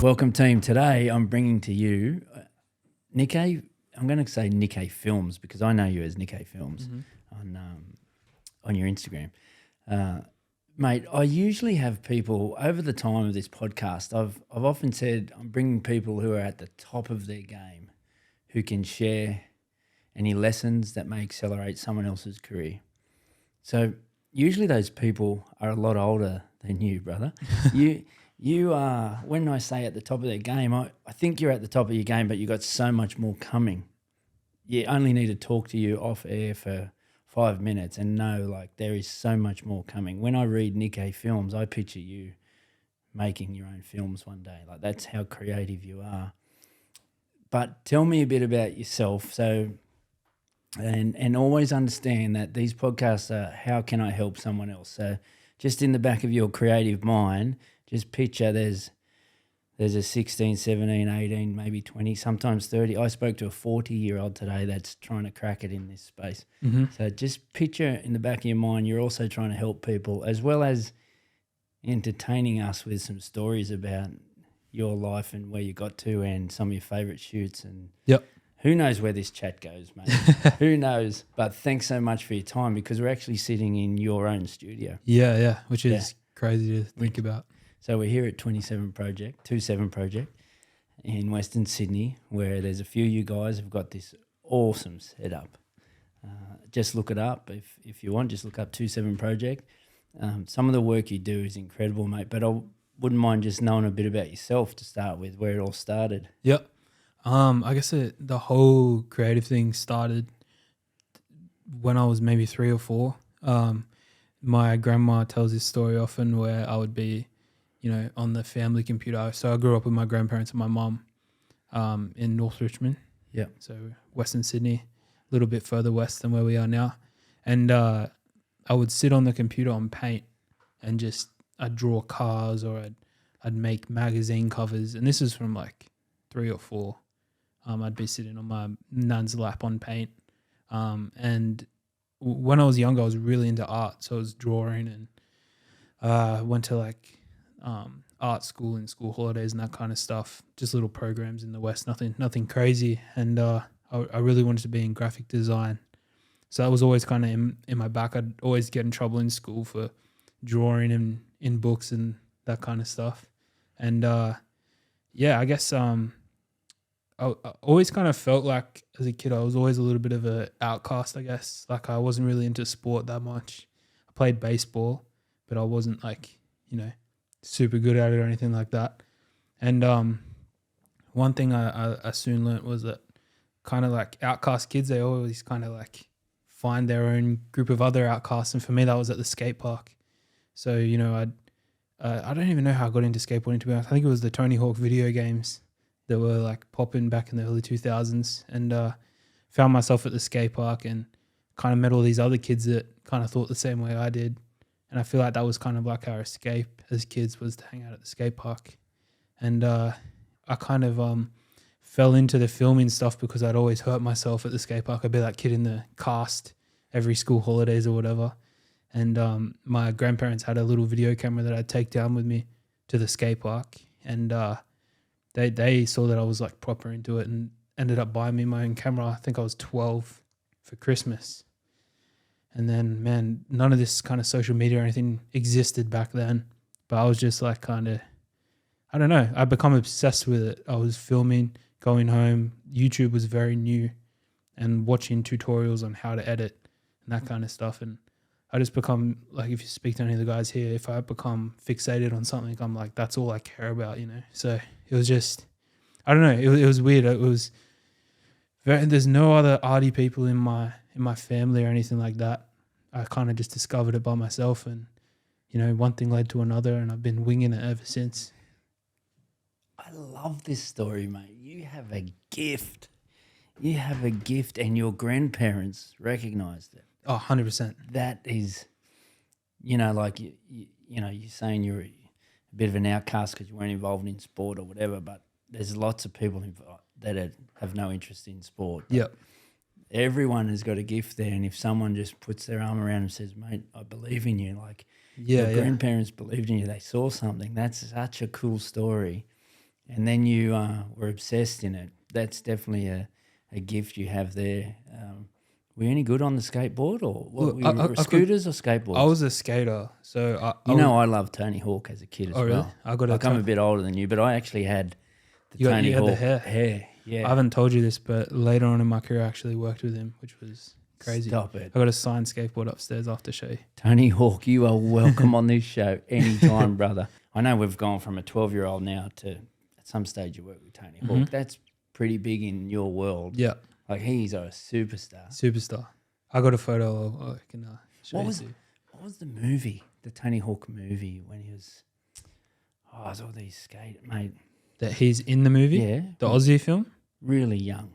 Welcome, team. Today I'm bringing to you Nickeh. I'm going to say Nickeh Films because I know you as Nickeh Films on your Instagram. Mate, I usually have people over the time of this podcast. I've often said I'm bringing people who are at the top of their game, who can share any lessons that may accelerate someone else's career. So usually those people are a lot older than you, brother. You are, when I say at the top of their game, I think you're at the top of your game, but you got so much more coming. You only need to talk to you off air for 5 minutes and know like there is so much more coming. When I read Nickeh Films, I picture you making your own films one day. Like that's how creative you are. But tell me a bit about yourself. So, and always understand that these podcasts are how can I help someone else? So just in the back of your creative mind, just picture there's a 16, 17, 18, maybe 20, sometimes 30. I spoke to a 40-year-old today that's trying to crack it in this space. Mm-hmm. So just picture in the back of your mind you're also trying to help people as well as entertaining us with some stories about your life and where you got to and some of your favourite shoots. And who knows where this chat goes, mate. Who knows? But thanks so much for your time because we're actually sitting in your own studio. Yeah, which is crazy to think about. So we're here at 27 Project in Western Sydney where there's a few of you guys have got this awesome setup. Just look it up if you want. Just look up 27 Project. Some of the work you do is incredible, mate, but I wouldn't mind just knowing a bit about yourself to start with, where it all started. Yep. I guess the whole creative thing started when I was maybe 3 or 4. My grandma tells this story often where I would be on the family computer. So I grew up with my grandparents and my mum in North Richmond. Yeah. So Western Sydney, a little bit further west than where we are now. And I would sit on the computer on Paint and just I'd draw cars or I'd make magazine covers. And this is from like 3 or 4. I'd be sitting on my nan's lap on Paint. And when I was younger, I was really into art. So I was drawing and went to like art school and school holidays and that kind of stuff. Just little programs in the West, nothing crazy. And I really wanted to be in graphic design. So that was always kind of in my back. I'd always get in trouble in school for drawing and in books and that kind of stuff. And I guess I always kind of felt like as a kid I was always a little bit of an outcast, I guess. Like I wasn't really into sport that much. I played baseball, but I wasn't like, super good at it or anything like that. And one thing I soon learnt was that kind of like outcast kids, they always kind of like find their own group of other outcasts. And for me, that was at the skate park. So, I don't even know how I got into skateboarding, to be honest. I think it was the Tony Hawk video games that were like popping back in the early 2000s, and found myself at the skate park and kind of met all these other kids that kind of thought the same way I did. And I feel like that was kind of like our escape as kids, was to hang out at the skate park. And I kind of fell into the filming stuff because I'd always hurt myself at the skate park. I'd be that kid in the cast every school holidays or whatever. And my grandparents had a little video camera that I'd take down with me to the skate park. And they saw that I was like proper into it and ended up buying me my own camera. I think I was 12 for Christmas. And then, man, none of this kind of social media or anything existed back then. But I was just like kind of, I don't know, I'd become obsessed with it. I was filming, going home. YouTube was very new and watching tutorials on how to edit and that kind of stuff. And I just become, like if you speak to any of the guys here, if I become fixated on something, I'm like, that's all I care about, So it was just, I don't know, it was weird. It was very, there's no other arty people in my family or anything like that. I kind of just discovered it by myself, and one thing led to another, and I've been winging it ever since. I love this story, mate. You have a gift. And your grandparents recognized it. Oh, 100%. That is, like you're saying you're a bit of an outcast because you weren't involved in sport or whatever, but there's lots of people that have no interest in sport. Yep. Everyone has got a gift there, and if someone just puts their arm around and says, mate, I believe in you, like your grandparents believed in you, they saw something. That's such a cool story. and then you were obsessed in it. That's definitely a gift you have there. Were you any good on the skateboard, or what? Look, Were you scooters or skateboards? I was a skater, so I loved Tony Hawk as a kid as oh, really? well. I got I'm a bit older than you, but I actually had the You Tony had Hawk the hair. Yeah, I haven't told you this, but later on in my career, I actually worked with him, which was crazy. Stop it. I got a signed skateboard upstairs. I'll have to show you. Tony Hawk, you are welcome on this show anytime, brother. I know we've gone from a 12-year-old now to at some stage you work with Tony Hawk. That's pretty big in your world. Yeah, Like he's a superstar. superstar. I got a photo. I can show What you. was what was the movie? The Tony Hawk movie when he was it was all these mate. That he's in the movie? Yeah. The Aussie film? Really young.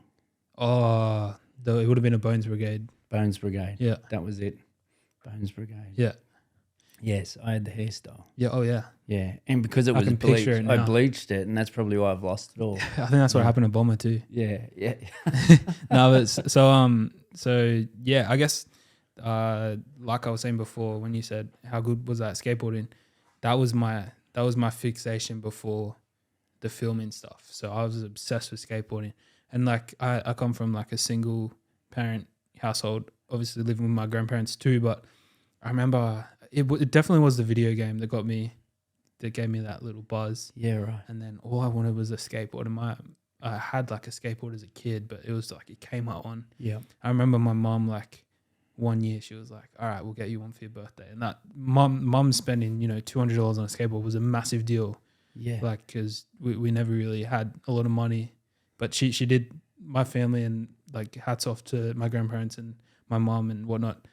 Oh, it would have been a Bones Brigade. Bones Brigade. Yeah. That was it. Bones Brigade. Yeah. Yes, I had the hairstyle. Yeah. Oh, yeah. Yeah. And because it I was can bleached, picture it I now. bleached it, and that's probably why I've lost it all. I think that's what happened to Bomber too. Yeah. Yeah. No, but so yeah, I guess like I was saying before, when you said how good was that skateboarding, that was my fixation before the filming stuff. So I was obsessed with skateboarding, and like I come from like a single parent household, obviously living with my grandparents too. But I remember it definitely was the video game that gave me that little buzz. Yeah, right. And then all I wanted was a skateboard. And I had like a skateboard as a kid, but it was like it came out one. Yeah. I remember my mom, like one year she was like, all right, we'll get you one for your birthday. And that mom spending, $200 on a skateboard was a massive deal. Yeah. Like, because we never really had a lot of money, but she did. My family, and like hats off to my grandparents and my mom and whatnot,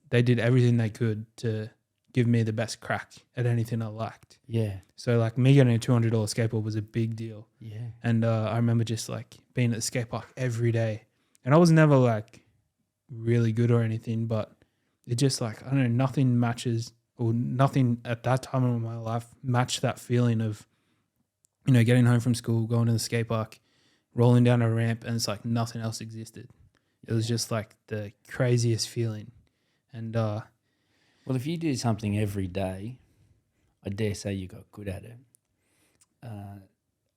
they did everything they could to give me the best crack at anything I liked. Yeah. So like me getting a $200 skateboard was a big deal. Yeah. And I remember just like being at the skate park every day, and I was never like really good or anything, but it just like, I don't know, nothing matches, or nothing at that time in my life matched that feeling of, getting home from school, going to the skate park, rolling down a ramp, and it's like nothing else existed. It was just like the craziest feeling. And well, if you do something every day, I dare say you got good at it.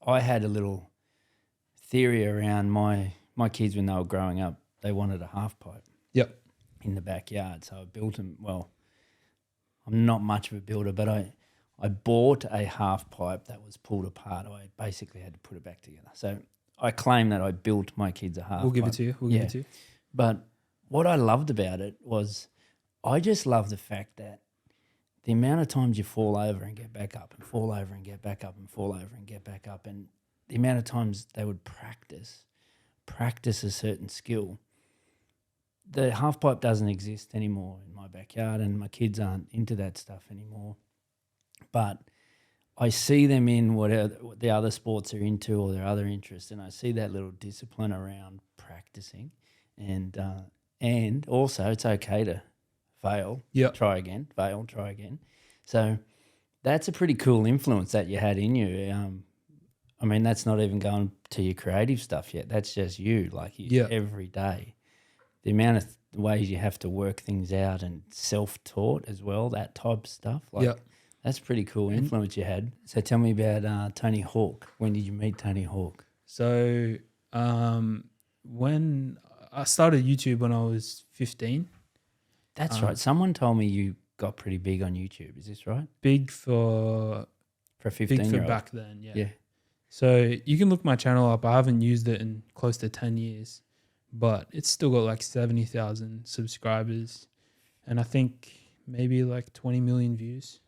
I had a little theory around my kids when they were growing up. They wanted a half pipe. Yep. In the backyard, so I built them. Well, I'm not much of a builder, but I bought a half pipe that was pulled apart. I basically had to put it back together. So I claim that I built my kids a half pipe. We'll give it to you. We'll give it to you. But what I loved about it was I just love the fact that the amount of times you fall over and get back up and fall over and get back up and fall over and get back up, and the amount of times they would practice a certain skill. The half pipe doesn't exist anymore in my backyard, and my kids aren't into that stuff anymore. But I see them in whatever the other sports are into or their other interests, and I see that little discipline around practicing, and also it's okay to fail, try again, fail, try again. So that's a pretty cool influence that you had in you. I mean, that's not even going to your creative stuff yet. That's just you, every day. The amount of ways you have to work things out and self-taught as well, that type of stuff. That's pretty cool influence you had. So tell me about Tony Hawk. When did you meet Tony Hawk? So when I started YouTube when I was 15. That's right. Someone told me you got pretty big on YouTube. Is this right? Big for a 15-year-old. Big for back then, yeah. Yeah. So you can look my channel up. I haven't used it in close to 10 years, but it's still got like 70,000 subscribers, and I think maybe like 20 million views,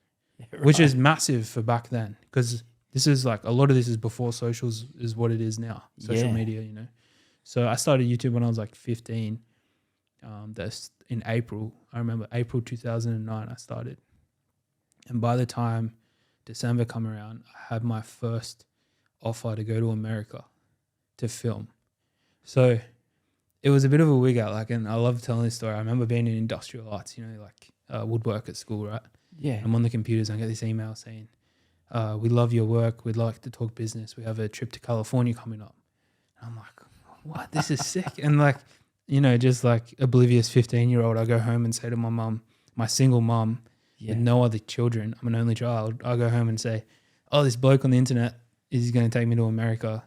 which is massive for back then, because this is like, a lot of this is before socials is what it is now, social media, So I started YouTube when I was like 15. That's in April. I remember April 2009 I started. And by the time December come around, I had my first offer to go to America to film. So it was a bit of a wig out, and I love telling this story. I remember being in industrial arts, woodwork at school, right? Yeah. I'm on the computers and I get this email saying, we love your work. We'd like to talk business. We have a trip to California coming up. And I'm like, what? This is sick. And just like oblivious 15-year-old, I go home and say to my mum, my single mum with no other children, I'm an only child, I go home and say, oh, this bloke on the internet, is he going to take me to America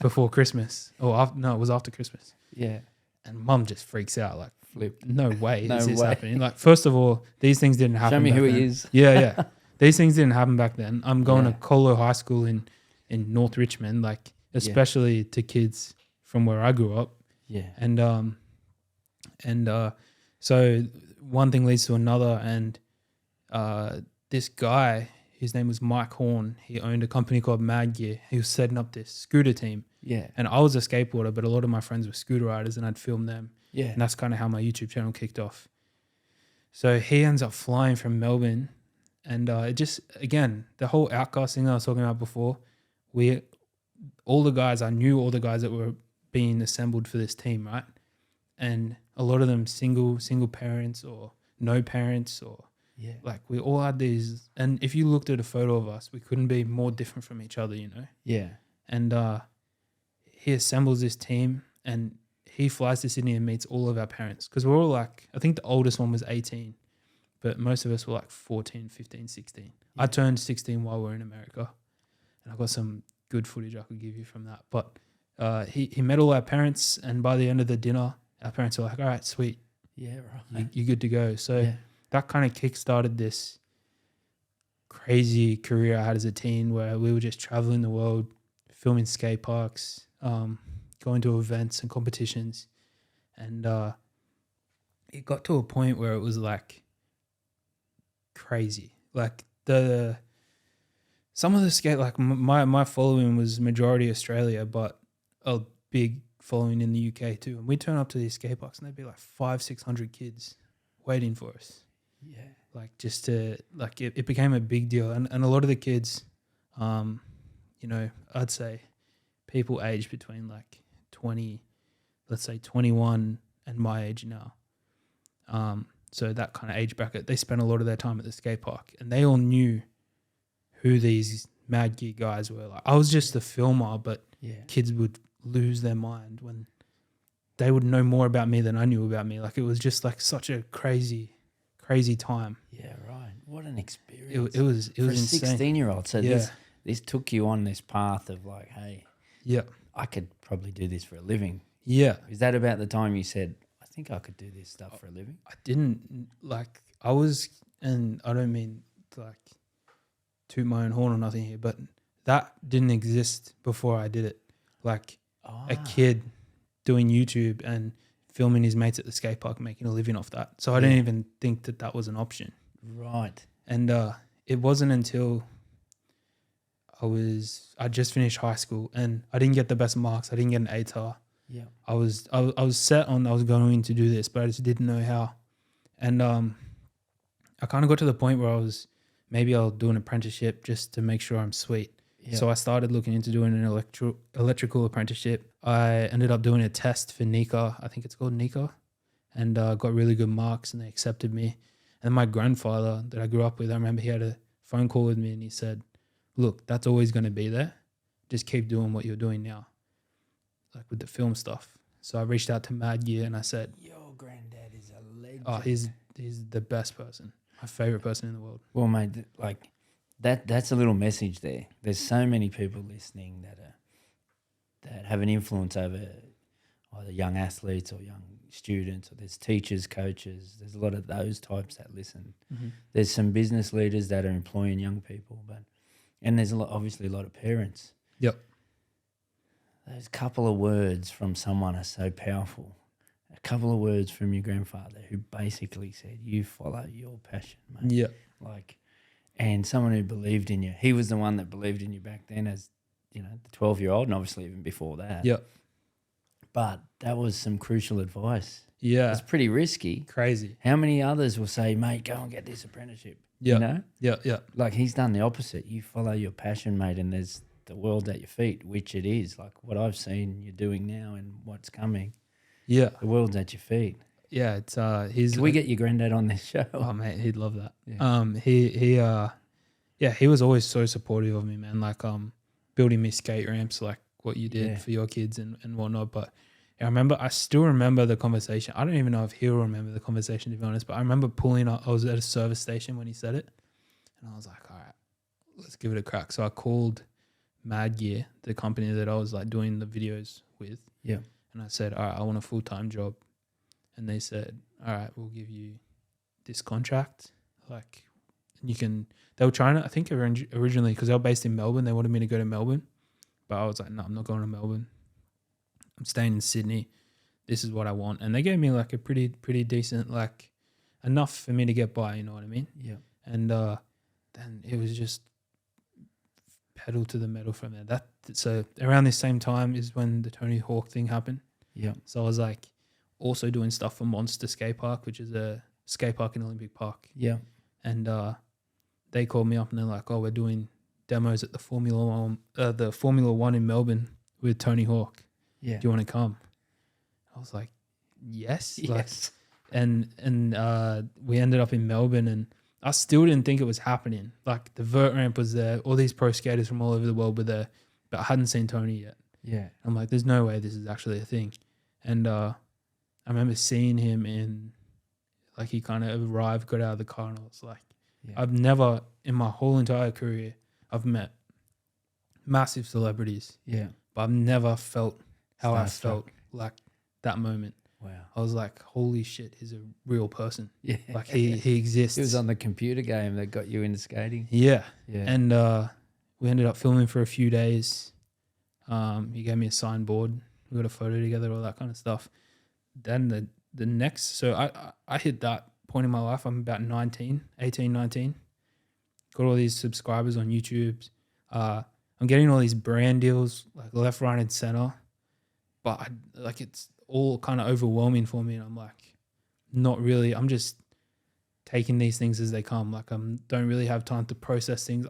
before Christmas? No, it was after Christmas. Yeah. And Mum just freaks out, like, Flip. no way No is this way. happening. Like, first of all, these things didn't happen. Show me back who then. he is. Yeah. These things didn't happen back then. I'm going Yeah. to Colo High School in North Richmond, like, especially to kids from where I grew up. Yeah. And so one thing leads to another, and this guy, his name was Mike Horn. He owned a company called Mad Gear. He was setting up this scooter team. Yeah. And I was a skateboarder, but a lot of my friends were scooter riders, and I'd film them. Yeah. And that's kind of how my YouTube channel kicked off. So he ends up flying from Melbourne, and it just, again, the whole outcast thing that I was talking about before, I knew all the guys that were being assembled for this team, right? And a lot of them single parents or no parents, or like we all had these. And if you looked at a photo of us, we couldn't be more different from each other, you know? Yeah. And he assembles this team, and he flies to Sydney and meets all of our parents, because we're all like, I think the oldest one was 18, but most of us were like 14, 15, 16. Yeah. I turned 16 while we were in America, and I got some good footage I could give you from that. But he met all our parents, and by the end of the dinner, our parents were like, all right, sweet. Yeah, right. You're good to go. So that kind of kickstarted this crazy career I had as a teen, where we were just traveling the world, filming skate parks, going to events and competitions. And it got to a point where it was like crazy. Like some of the skate, like my following was majority Australia, but a big following in the UK too. And we turn up to these skate parks, and there'd be like 500-600 kids waiting for us. Yeah. Like just to, like, it became a big deal. And a lot of the kids, you know, I'd say people aged between like 20, let's say 21 and my age now. So that kind of age bracket, they spent a lot of their time at the skate park, and they all knew who these Mad Gear guys were. Like, I was just a filmer, but kids would lose their mind when they would know more about me than I knew about me. Like, it was just like such a crazy time. Yeah, right. What an experience. It was For insane. a 16-year-old. So this took you on this path of like, hey, I could probably do this for a living. Yeah. Is that about the time you said, I think I could do this stuff for a living? I didn't, like, I was, and I don't mean to like toot my own horn or nothing here, but that didn't exist before I did it. Like a kid doing YouTube and filming his mates at the skate park, making a living off that. So I didn't even think that was an option. Right. And it wasn't until I just finished high school, and I didn't get the best marks. I didn't get an ATAR. Yeah. I was set on I was going to do this, but I just didn't know how. And I kind of got to the point where maybe I'll do an apprenticeship just to make sure I'm sweet. Yeah. So I started looking into doing an electrical apprenticeship. I ended up doing a test for Nickeh. I think it's called Nickeh, and got really good marks, and they accepted me. And my grandfather that I grew up with, I remember he had a phone call with me, and he said, look, that's always going to be there. Just keep doing what you're doing now, like with the film stuff. So I reached out to Mad Gear, and I said, your granddad is a legend. Oh, he's the best person, my favorite person in the world. Well, mate, like that's a little message there. There's so many people listening that have an influence over either young athletes or young students, or there's teachers, coaches. There's a lot of those types that listen. Mm-hmm. There's some business leaders that are employing young people, and there's obviously a lot of parents. Yep. Those couple of words from someone are so powerful. A couple of words from your grandfather who basically said, you follow your passion, mate. Yeah. And someone who believed in you. He was the one that believed in you back then as, the 12-year-old, and obviously even before that. Yeah. But that was some crucial advice. Yeah. It's pretty risky. Crazy. How many others will say, mate, go and get this apprenticeship? Yeah. Yeah. Like, he's done the opposite. You follow your passion, mate, and there's the world at your feet, which it is. Like what I've seen you're doing now and what's coming. Yeah. The world's at your feet. Yeah, it's Can we get your granddad on this show? Oh mate, he'd love that. Yeah. He was always so supportive of me, man. Like building me skate ramps like what you did for your kids and whatnot. But I still remember the conversation. I don't even know if he'll remember the conversation, to be honest, but I remember pulling up. I was at a service station when he said it, and I was like, all right, let's give it a crack. So I called Mad Gear, the company that I was like doing the videos with. Yeah. And I said, all right, I want a full-time job. And they said, all right, we'll give you this contract. Like, you can, they were trying to, I think originally, because they were based in Melbourne, they wanted me to go to Melbourne. But I was like, no, I'm not going to Melbourne. I'm staying in Sydney. This is what I want. And they gave me like a pretty decent, like enough for me to get by, you know what I mean? Yeah. And then it was just pedal to the metal from there. So around this same time is when the Tony Hawk thing happened. Yeah. So I was like also doing stuff for Monster Skate Park, which is a skate park in Olympic Park. Yeah. And they called me up and they're like, oh, we're doing demos at the Formula One in Melbourne with Tony Hawk. Yeah. Do you want to come? I was like, yes. Yes. Like, and we ended up in Melbourne, and I still didn't think it was happening. Like, the vert ramp was there. All these pro skaters from all over the world were there, but I hadn't seen Tony yet. Yeah. I'm like, there's no way this is actually a thing. And I remember seeing him in, like, he kind of arrived, got out of the car, and I was like, Yeah. I've never, in my whole entire career, I've met massive celebrities, Yeah. but I've never felt how I Starstruck. felt like that moment. Wow. I was like, holy shit, he's a real person. Yeah. Like, he exists. It was on the computer game that got you into skating. Yeah. Yeah. And we ended up filming for a few days. He gave me a signed board. We got a photo together, all that kind of stuff. Then the next, so I hit that point in my life. I'm about 19. Got all these subscribers on YouTube. I'm getting all these brand deals, like left, right, and center. But it's all kind of overwhelming for me. And I'm like, not really. I'm just taking these things as they come. Like, I don't really have time to process things.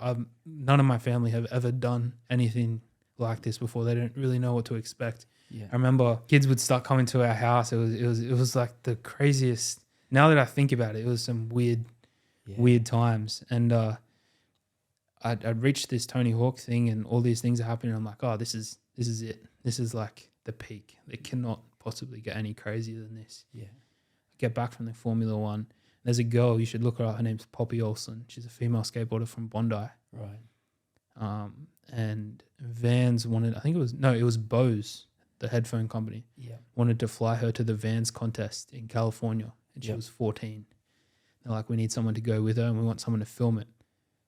None of my family have ever done anything like this before. They don't really know what to expect. Yeah. I remember kids would start coming to our house. It was like the craziest. Now that I think about it, it was some weird times. And I'd reached this Tony Hawk thing, and all these things are happening. I'm like, oh, this is it. This is like the peak. It cannot possibly get any crazier than this. Yeah. I get back from the Formula One. There's a girl, you should look her up. Her name's Poppy Olsen. She's a female skateboarder from Bondi. Right. And Vans wanted, it was Bose, the headphone company, Yeah. wanted to fly her to the Vans contest in California. And she Yep. was 14. They're like, we need someone to go with her and we want someone to film it.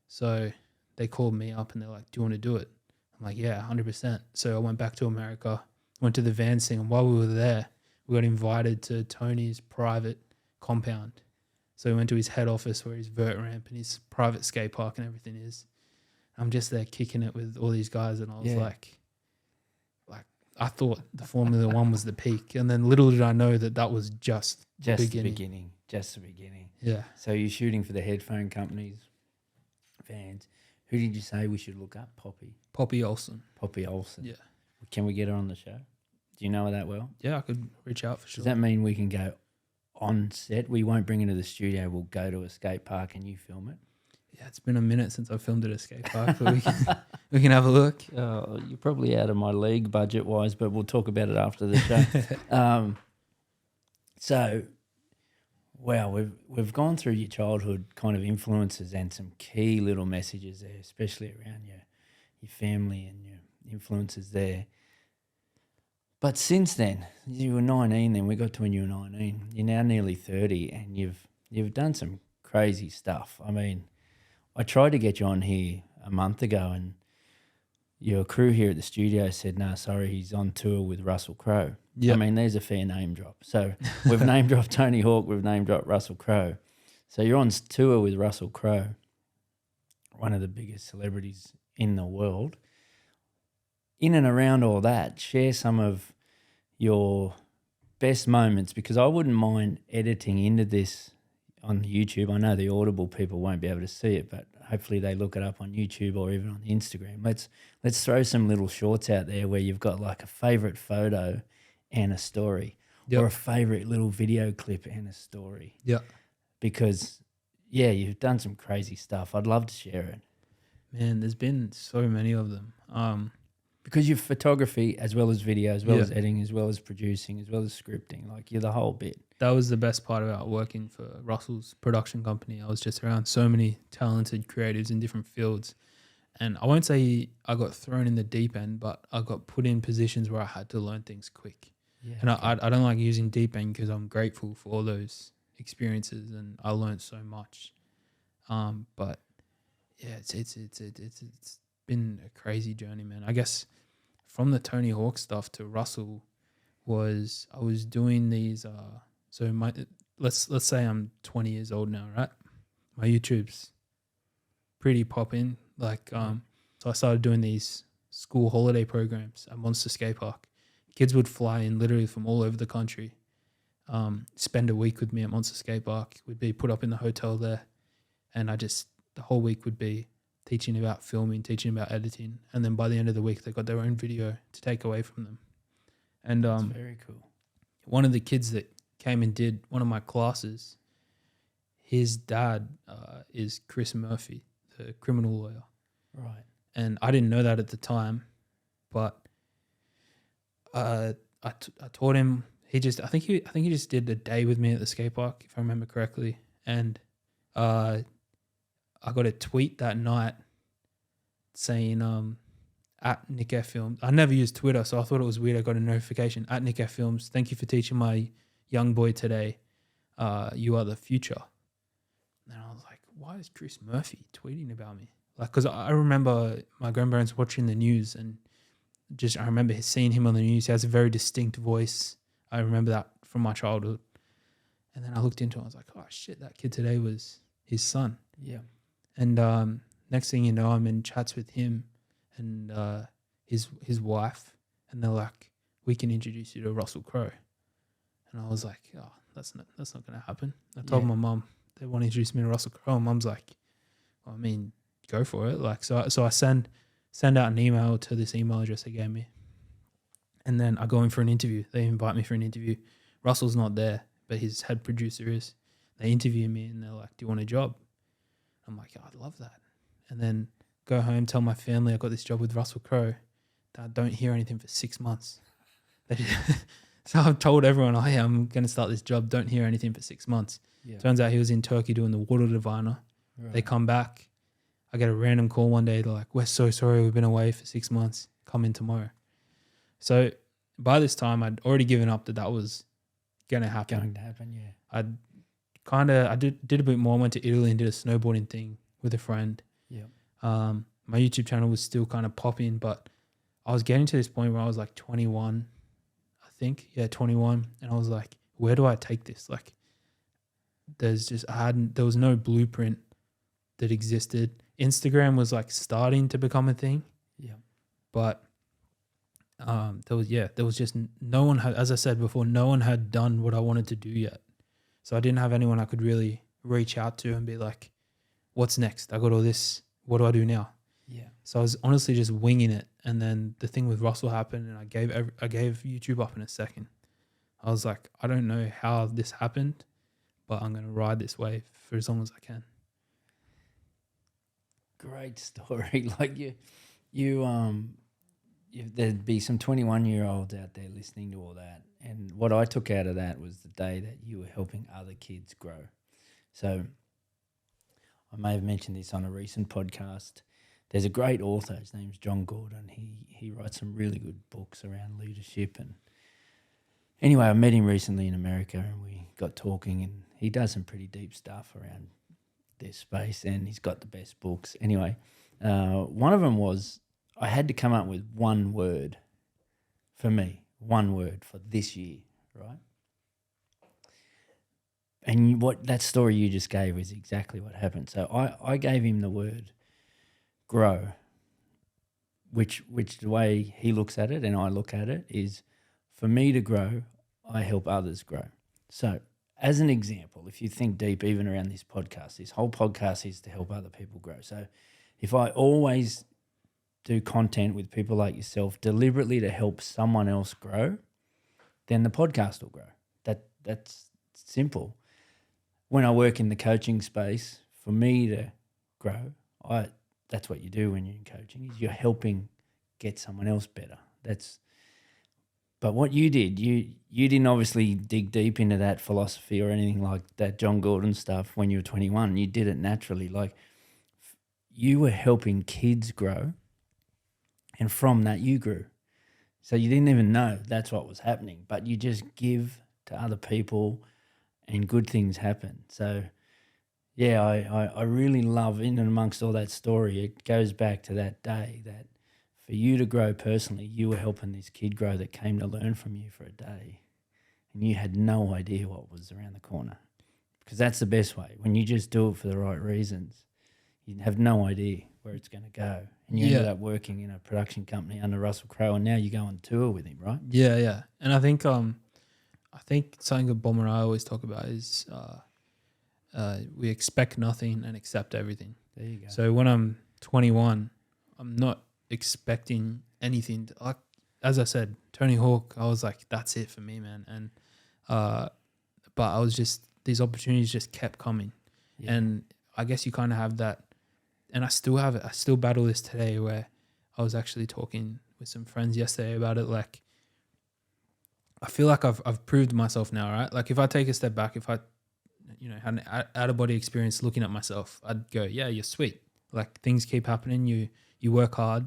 So they called me up and they're like, do you want to do it? I'm like, yeah, 100%. So I went back to America, went to the Vans thing. And while we were there, we got invited to Tony's private compound. So we went to his head office where his vert ramp and his private skate park and everything is. I'm just there kicking it with all these guys. And I was like, I thought the Formula One was the peak. And then little did I know that was just the beginning. Just the beginning. Yeah. So you're shooting for the headphone companies, Vans. Who did you say we should look up? Poppy Olsen. Poppy Olsen. Yeah. Can we get her on the show? Do you know her that well? Yeah, I could reach out for sure. Does that mean we can go on set? We won't bring her to the studio. We'll go to a skate park and you film it. Yeah, it's been a minute since I filmed at a skate park, but we can have a look. You're probably out of my league budget-wise, but we'll talk about it after the show. So, wow, we've gone through your childhood kind of influences and some key little messages there, especially around your family and your influences there. But since then, you were 19 then, we got to when you were 19. You're now nearly 30 and you've done some crazy stuff. I mean, I tried to get you on here a month ago and your crew here at the studio said, no, sorry, he's on tour with Russell Crowe. Yep. I mean, there's a fair name drop. So we've name dropped Tony Hawk, we've name dropped Russell Crowe. So you're on tour with Russell Crowe, one of the biggest celebrities in the world. In and around all that, share some of your best moments, because I wouldn't mind editing into this on YouTube. I know the Audible people won't be able to see it, but hopefully they look it up on YouTube or even on Instagram. Let's throw some little shorts out there where you've got like a favourite photo and a story, or a favourite little video clip and a story. Yeah. Because, yeah, you've done some crazy stuff. I'd love to share it. Man, there's been so many of them. Because you're photography as well as video, as well as editing, as well as producing, as well as scripting. Like, you're the whole bit. That was the best part about working for Russell's production company. I was just around so many talented creatives in different fields. And I won't say I got thrown in the deep end, but I got put in positions where I had to learn things quick. Yeah, And okay. I don't like using deep end because I'm grateful for all those experiences and I learned so much. But yeah, it's been a crazy journey, man. I guess from the Tony Hawk stuff to Russell was I was doing these. So my let's say I'm 20 years old now, right? My YouTube's pretty popping. Like so I started doing these school holiday programs at Monster Skate Park. Kids would fly in literally from all over the country, spend a week with me at Monster Skate Park. We'd be put up in the hotel there, and the whole week would be teaching about filming, teaching about editing, and then by the end of the week, they got their own video to take away from them. And That's very cool. one of the kids that came and did one of my classes, his dad is Chris Murphy, the criminal lawyer. Right. And I didn't know that at the time, but I taught him. I think he just did a day with me at the skate park, if I remember correctly. And I got a tweet that night saying at Nickeh Films. I never used Twitter, so I thought it was weird. I got a notification at Nickeh Films. Thank you for teaching my young boy today. You are the future. And I was like, why is Chris Murphy tweeting about me? Like, because I remember my grandparents watching the news, and I remember seeing him on the news. He has a very distinct voice. I remember that from my childhood. And then I looked into it. I was like, oh shit, that kid today was his son. Yeah. And next thing you know, I'm in chats with him and his wife, and they're like, we can introduce you to Russell Crowe. And I was like, oh, that's not going to happen. I told my mum they want to introduce me to Russell Crowe. And Mum's like, well, I mean, go for it. Like, so I send out an email to this email address they gave me, and then I go in for an interview. They invite me for an interview. Russell's not there, but his head producer is. They interview me and they're like, do you want a job? I'm like, oh, I'd love that. And then go home, tell my family I got this job with Russell Crowe. I don't hear anything for 6 months. So I've told everyone, oh yeah, I'm going to start this job. Don't hear anything for 6 months. Yeah. Turns out he was in Turkey doing the water diviner. Right. They come back. I get a random call one day. They're like, we're so sorry. We've been away for 6 months. Come in tomorrow. So by this time, I'd already given up that was going to happen. Going to happen, yeah. I did a bit more. I went to Italy and did a snowboarding thing with a friend. Yeah. My YouTube channel was still kind of popping, but I was getting to this point where I was like 21, I think. Yeah, 21. And I was like, where do I take this? Like, there was no blueprint that existed. Instagram was like starting to become a thing. Yeah. But there was just no one had, as I said before, no one had done what I wanted to do yet. So I didn't have anyone I could really reach out to and be like, what's next? I got all this. What do I do now? Yeah. So I was honestly just winging it. And then the thing with Russell happened, and I gave YouTube up in a second. I was like, I don't know how this happened, but I'm going to ride this wave for as long as I can. Great story. Like there'd be some 21-year-olds out there listening to all that. And what I took out of that was the day that you were helping other kids grow. So I may have mentioned this on a recent podcast. There's a great author. His name's John Gordon. He writes some really good books around leadership. And anyway, I met him recently in America, and we got talking, and he does some pretty deep stuff around this space, and he's got the best books. Anyway, one of them was, I had to come up with one word for me, one word for this year, right? And what that story you just gave is exactly what happened. So I gave him the word grow, which the way he looks at it and I look at it is, for me to grow, I help others grow. So as an example, if you think deep even around this podcast, this whole podcast is to help other people grow. So if I always do content with people like yourself deliberately to help someone else grow, then the podcast will grow. That's simple. When I work in the coaching space, for me to grow, that's what you do when you're in coaching, is you're helping get someone else better. But what you did, you didn't obviously dig deep into that philosophy or anything like that John Gordon stuff when you were 21. You did it naturally. Like, you were helping kids grow, and from that you grew. So you didn't even know that's what was happening, but you just give to other people and good things happen. So, yeah, I really love, in and amongst all that story, it goes back to that day that for you to grow personally, you were helping this kid grow that came to learn from you for a day, and you had no idea what was around the corner, because that's the best way. When you just do it for the right reasons, you have no idea where it's going to go. And you ended up working in a production company under Russell Crowe, and now you go on tour with him, right? Yeah, yeah. And I think something that Bomber and I always talk about is we expect nothing and accept everything. There you go. So when I'm 21, I'm not expecting anything. Like, as I said, Tony Hawk, I was like, that's it for me, man. And but I was just, these opportunities just kept coming. Yeah. And I guess you kind of have that, and I still have it. I still battle this today, where I was actually talking with some friends yesterday about it. Like, I feel like I've proved myself now, right? Like, if I take a step back, if I, had an out-of-body experience looking at myself, I'd go, yeah, you're sweet. Like, things keep happening. You work hard.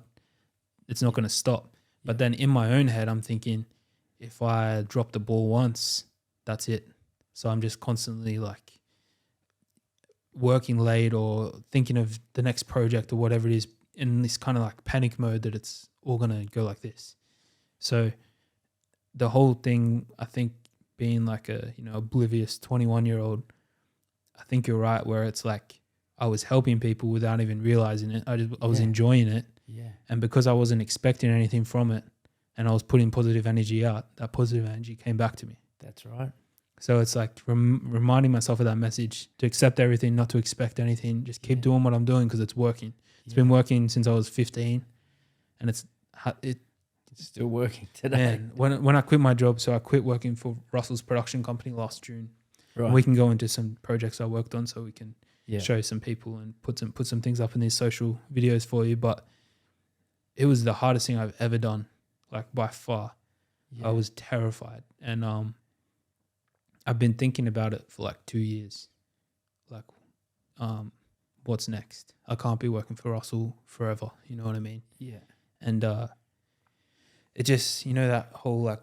It's not going to stop. Yeah. But then in my own head, I'm thinking, if I drop the ball once, that's it. So I'm just constantly like working late or thinking of the next project or whatever it is, in this kind of like panic mode that it's all going to go like this. So the whole thing, I think, being like a, oblivious 21-year-old, I think you're right, where it's like I was helping people without even realizing it. I was enjoying it. Yeah. And because I wasn't expecting anything from it and I was putting positive energy out, that positive energy came back to me. That's right. So it's like reminding myself of that message, to accept everything, not to expect anything, just keep doing what I'm doing because it's working. It's been working since I was 15, and it's still working today. Man, when I quit my job, so I quit working for Russell's production company last June. Right. And we can go into some projects I worked on, so we can show some people and put some things up in these social videos for you. But it was the hardest thing I've ever done, like by far. Yeah. I was terrified, and I've been thinking about it for like 2 years. Like, what's next? I can't be working for Russell forever. You know what I mean? Yeah. And it just, that whole like,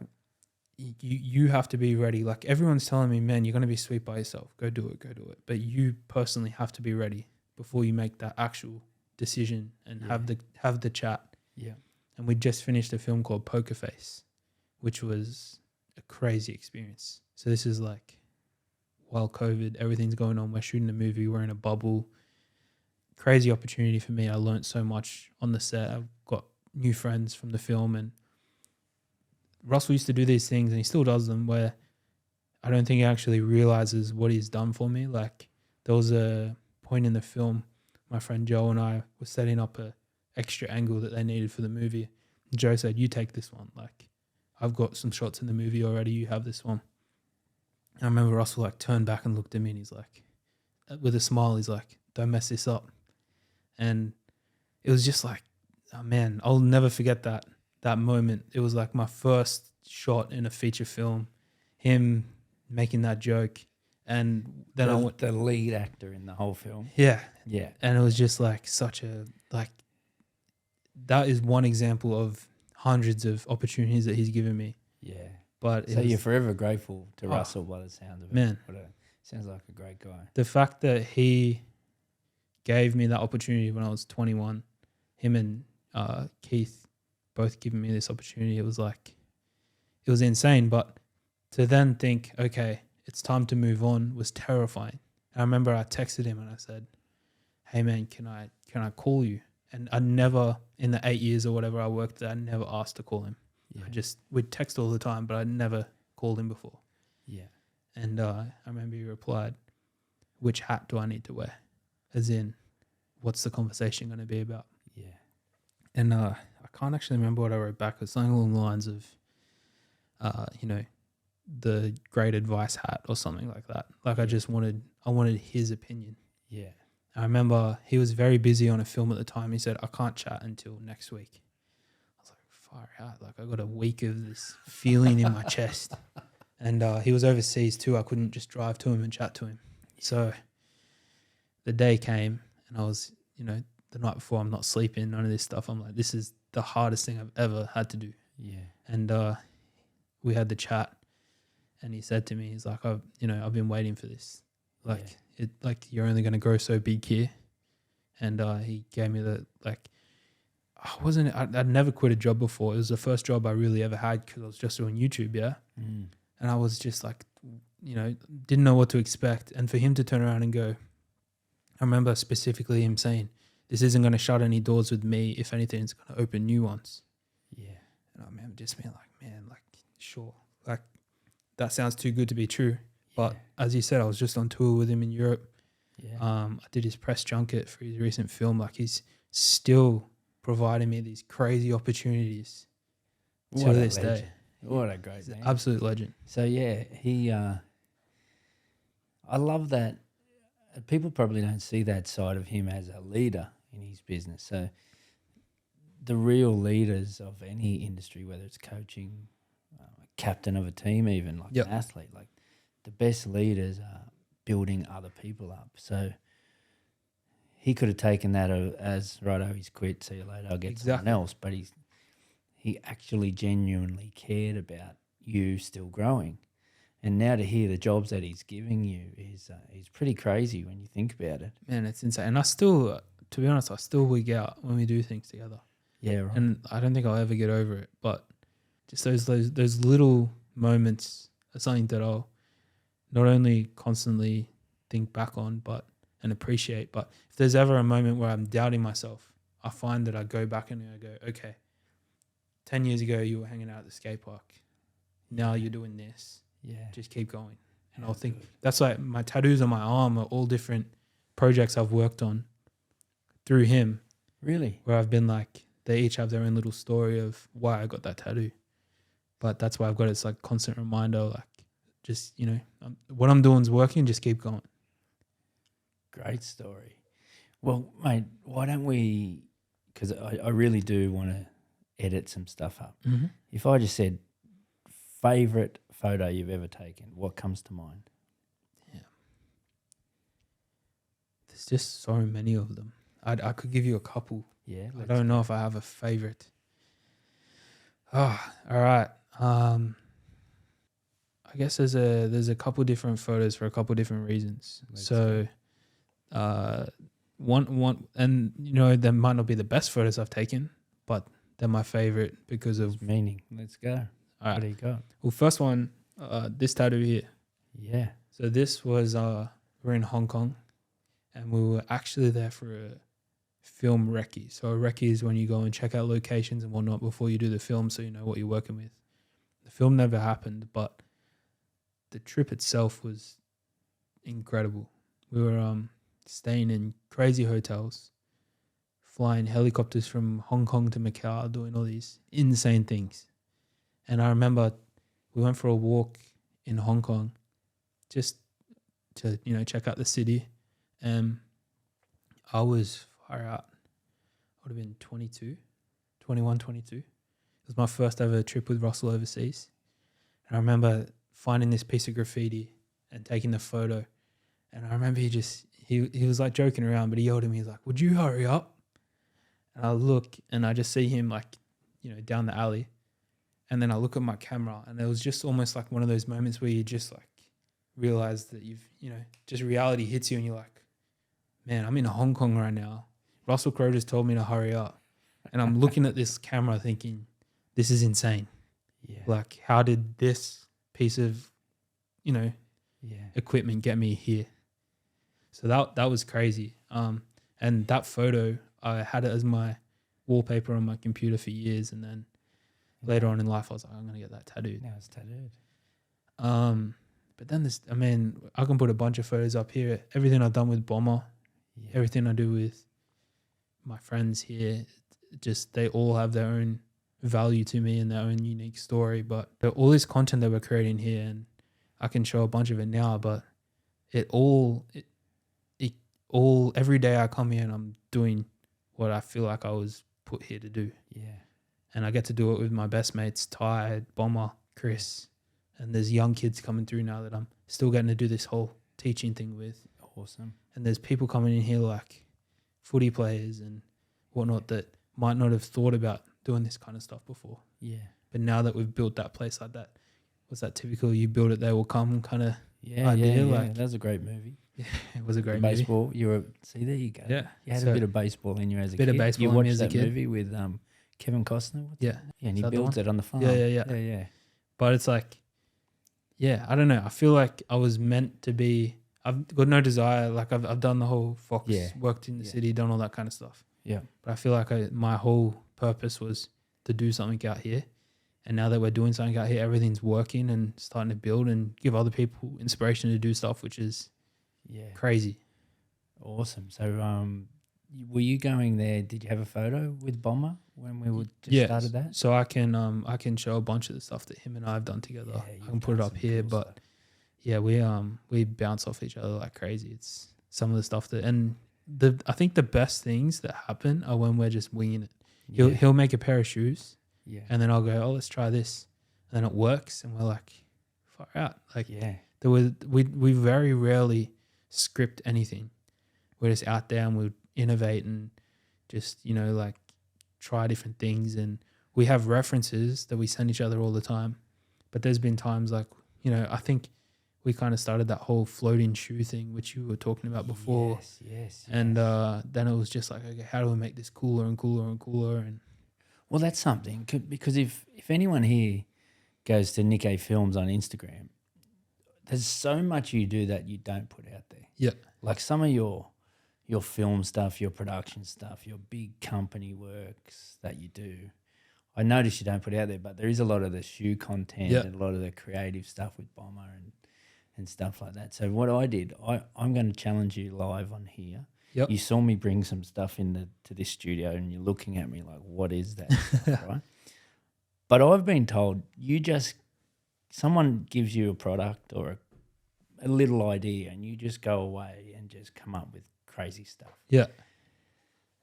you have to be ready. Like, everyone's telling me, man, you're going to be sweet by yourself. Go do it. But you personally have to be ready before you make that actual decision and have the chat. Yeah. And we just finished a film called Poker Face, which was a crazy experience. So this is like, while COVID, everything's going on, we're shooting a movie, we're in a bubble. Crazy opportunity for me. I learned so much on the set. I've got new friends from the film, and Russell used to do these things, and he still does them, where I don't think he actually realizes what he's done for me. Like, there was a point in the film, my friend Joe and I were setting up a extra angle that they needed for the movie. And Joe said, you take this one. Like, I've got some shots in the movie already. You have this one. And I remember Russell like turned back and looked at me, and he's like, with a smile, he's like, don't mess this up. And it was just like, oh man, I'll never forget that moment. It was like my first shot in a feature film, him making that joke. And then I went, the lead actor in the whole film. Yeah. Yeah. And it was just like such a, like, that is one example of hundreds of opportunities that he's given me. Yeah. But so you're forever grateful to Russell by the sound of it. Man. Sounds like a great guy. The fact that he gave me that opportunity when I was 21, him and Keith both giving me this opportunity, it was like, it was insane. But to then think, okay, it's time to move on, was terrifying. I remember I texted him and I said, hey man, can I call you? And I never, in the 8 years or whatever I worked there, I never asked to call him. Yeah. We'd text all the time, but I'd never called him before. Yeah. And I remember he replied, which hat do I need to wear? As in, what's the conversation going to be about? Yeah. And I can't actually remember what I wrote back. It was something along the lines of, the great advice hat or something like that. Like, I wanted his opinion. Yeah. I remember he was very busy on a film at the time. He said, I can't chat until next week. I was like, far out. Like, I got a week of this feeling in my chest. And he was overseas too. I couldn't just drive to him and chat to him. So the day came and I was, the night before, I'm not sleeping, none of this stuff. I'm like, this is the hardest thing I've ever had to do. Yeah. And we had the chat, and he said to me, he's like, I've been waiting for this. Like, you're only going to grow so big here. And he gave me I'd never quit a job before. It was the first job I really ever had because I was just doing YouTube, yeah? Mm. And I was just like, didn't know what to expect. And for him to turn around and go, I remember specifically him saying, this isn't going to shut any doors with me. If anything, it's going to open new ones. Yeah. And I remember just being like, man, like, sure. Like, that sounds too good to be true. But as you said, I was just on tour with him in Europe. Yeah. I did his press junket for his recent film. Like, he's still providing me these crazy opportunities to this day. What a great man. Absolute legend. So, yeah, I love that. People probably don't see that side of him as a leader in his business. So the real leaders of any industry, whether it's coaching, captain of a team even, like an athlete, like the best leaders are building other people up. So he could have taken that as, righto, he's quit, see you later, I'll get someone else. But he actually genuinely cared about you still growing. And now to hear the jobs that he's giving you is pretty crazy when you think about it. Man, it's insane. And I still, to be honest, I still wig out when we do things together. Yeah, right. And I don't think I'll ever get over it. But just those little moments are something that I'll not only constantly think back on and appreciate, but if there's ever a moment where I'm doubting myself, I find that I go back and I go, okay, 10 years ago you were hanging out at the skate park. Now you're doing this. Yeah. Just keep going. And I'll think, that's like my tattoos on my arm are all different projects I've worked on through him. Really? Where I've been like, they each have their own little story of why I got that tattoo. But that's why I've got it's like constant reminder, like just, what I'm doing is working, just keep going. Great story. Well, mate, why don't we, because I really do want to edit some stuff up. Mm-hmm. If I just said favourite photo you've ever taken, what comes to mind? Yeah. There's just so many of them. I could give you a couple. Yeah. I don't know if I have a favourite. Oh, all right. I guess there's a couple different photos for a couple different reasons. One, and they might not be the best photos I've taken, but they're my favorite because of meaning. Let's go. All right. What do you got? Well, first one, this tattoo here. Yeah. So this was we're in Hong Kong, and we were actually there for a film recce. So a recce is when you go and check out locations and whatnot before you do the film, so you know what you're working with. The film never happened, but the trip itself was incredible. We were staying in crazy hotels, flying helicopters from Hong Kong to Macau, doing all these insane things. And I remember we went for a walk in Hong Kong just to, check out the city. And I was far out. I would have been 21, 22. It was my first ever trip with Russell overseas. And I remember finding this piece of graffiti and taking the photo. And I remember he was like joking around, but he yelled at me, he's like, would you hurry up? And I look and I just see him like, down the alley. And then I look at my camera, and it was just almost like one of those moments where you just like realize that just reality hits you and you're like, man, I'm in Hong Kong right now. Russell Crowe just told me to hurry up. And I'm looking at this camera thinking, this is insane. Yeah. Like, how did this piece of, equipment get me here? So that was crazy. And that photo, I had it as my wallpaper on my computer for years, and then later on in life, I was like, I'm going to get that tattooed. Now it's tattooed. But then I can put a bunch of photos up here. Everything I've done with Bomber, everything I do with my friends here, just they all have their own value to me and their own unique story. But all this content that we're creating here, and I can show a bunch of it now, but every day I come here and I'm doing what I feel like I was put here to do. Yeah. And I get to do it with my best mates, Ty, Bomber, Chris. And there's young kids coming through now that I'm still getting to do this whole teaching thing with. Awesome. And there's people coming in here like footy players and whatnot that might not have thought about doing this kind of stuff before. Yeah. But now that we've built that place like that, was that typical? You build it, they will come kind of Yeah, idea. yeah. Like, That was a great movie. yeah, it was a great The movie. baseball. See, there you go. Yeah. You had So- a bit of baseball in you as a Bit kid. of baseball You in me watched as a that kid. movie with Kevin Costner. Yeah. Yeah, and Is he that the builds one? it on the farm. Yeah. Yeah. But it's like, yeah, I don't know. I feel like I was meant to be. I've got no desire. Like I've done the whole Fox, Yeah. worked in the Yeah. city, done all that kind of stuff. Yeah. But I feel like my whole purpose was to do something out here. And now that we're doing something out here, everything's working and starting to build and give other people inspiration to do stuff, which is Yeah. crazy. Awesome. So, were you going there? Did you have a photo with Bomber when we just started that? So I can show a bunch of the stuff that him and I have done together. Yeah, I you've can put it done up some here, cool but stuff. yeah, we bounce off each other like crazy. It's some of the stuff that, and I think the best things that happen are when we're just winging it. He'll make a pair of shoes, Yeah. and then I'll go, oh, let's try this, and then it works, and we're like, far out. Like Yeah. we very rarely script anything. We're just out there and we innovate and just, like try different things. And we have references that we send each other all the time. But there's been times like, I think we kind of started that whole floating shoe thing, which you were talking about before. Yes. And then it was just like, okay, how do we make this cooler and cooler and cooler? And Well, that's something because if anyone here goes to Nickeh Films on Instagram, there's so much you do that you don't put out there. yeah, Like some of your film stuff, your production stuff, your big company works that you do. I notice you don't put out there, but there is a lot of the shoe content and a lot of the creative stuff with Bomber and stuff like that. So what I did, I'm going to challenge you live on here. Yep. You saw me bring some stuff to this studio and you're looking at me like, what is that stuff, right? But I've been told someone gives you a product or a little idea and you just go away and just come up with crazy stuff. yeah.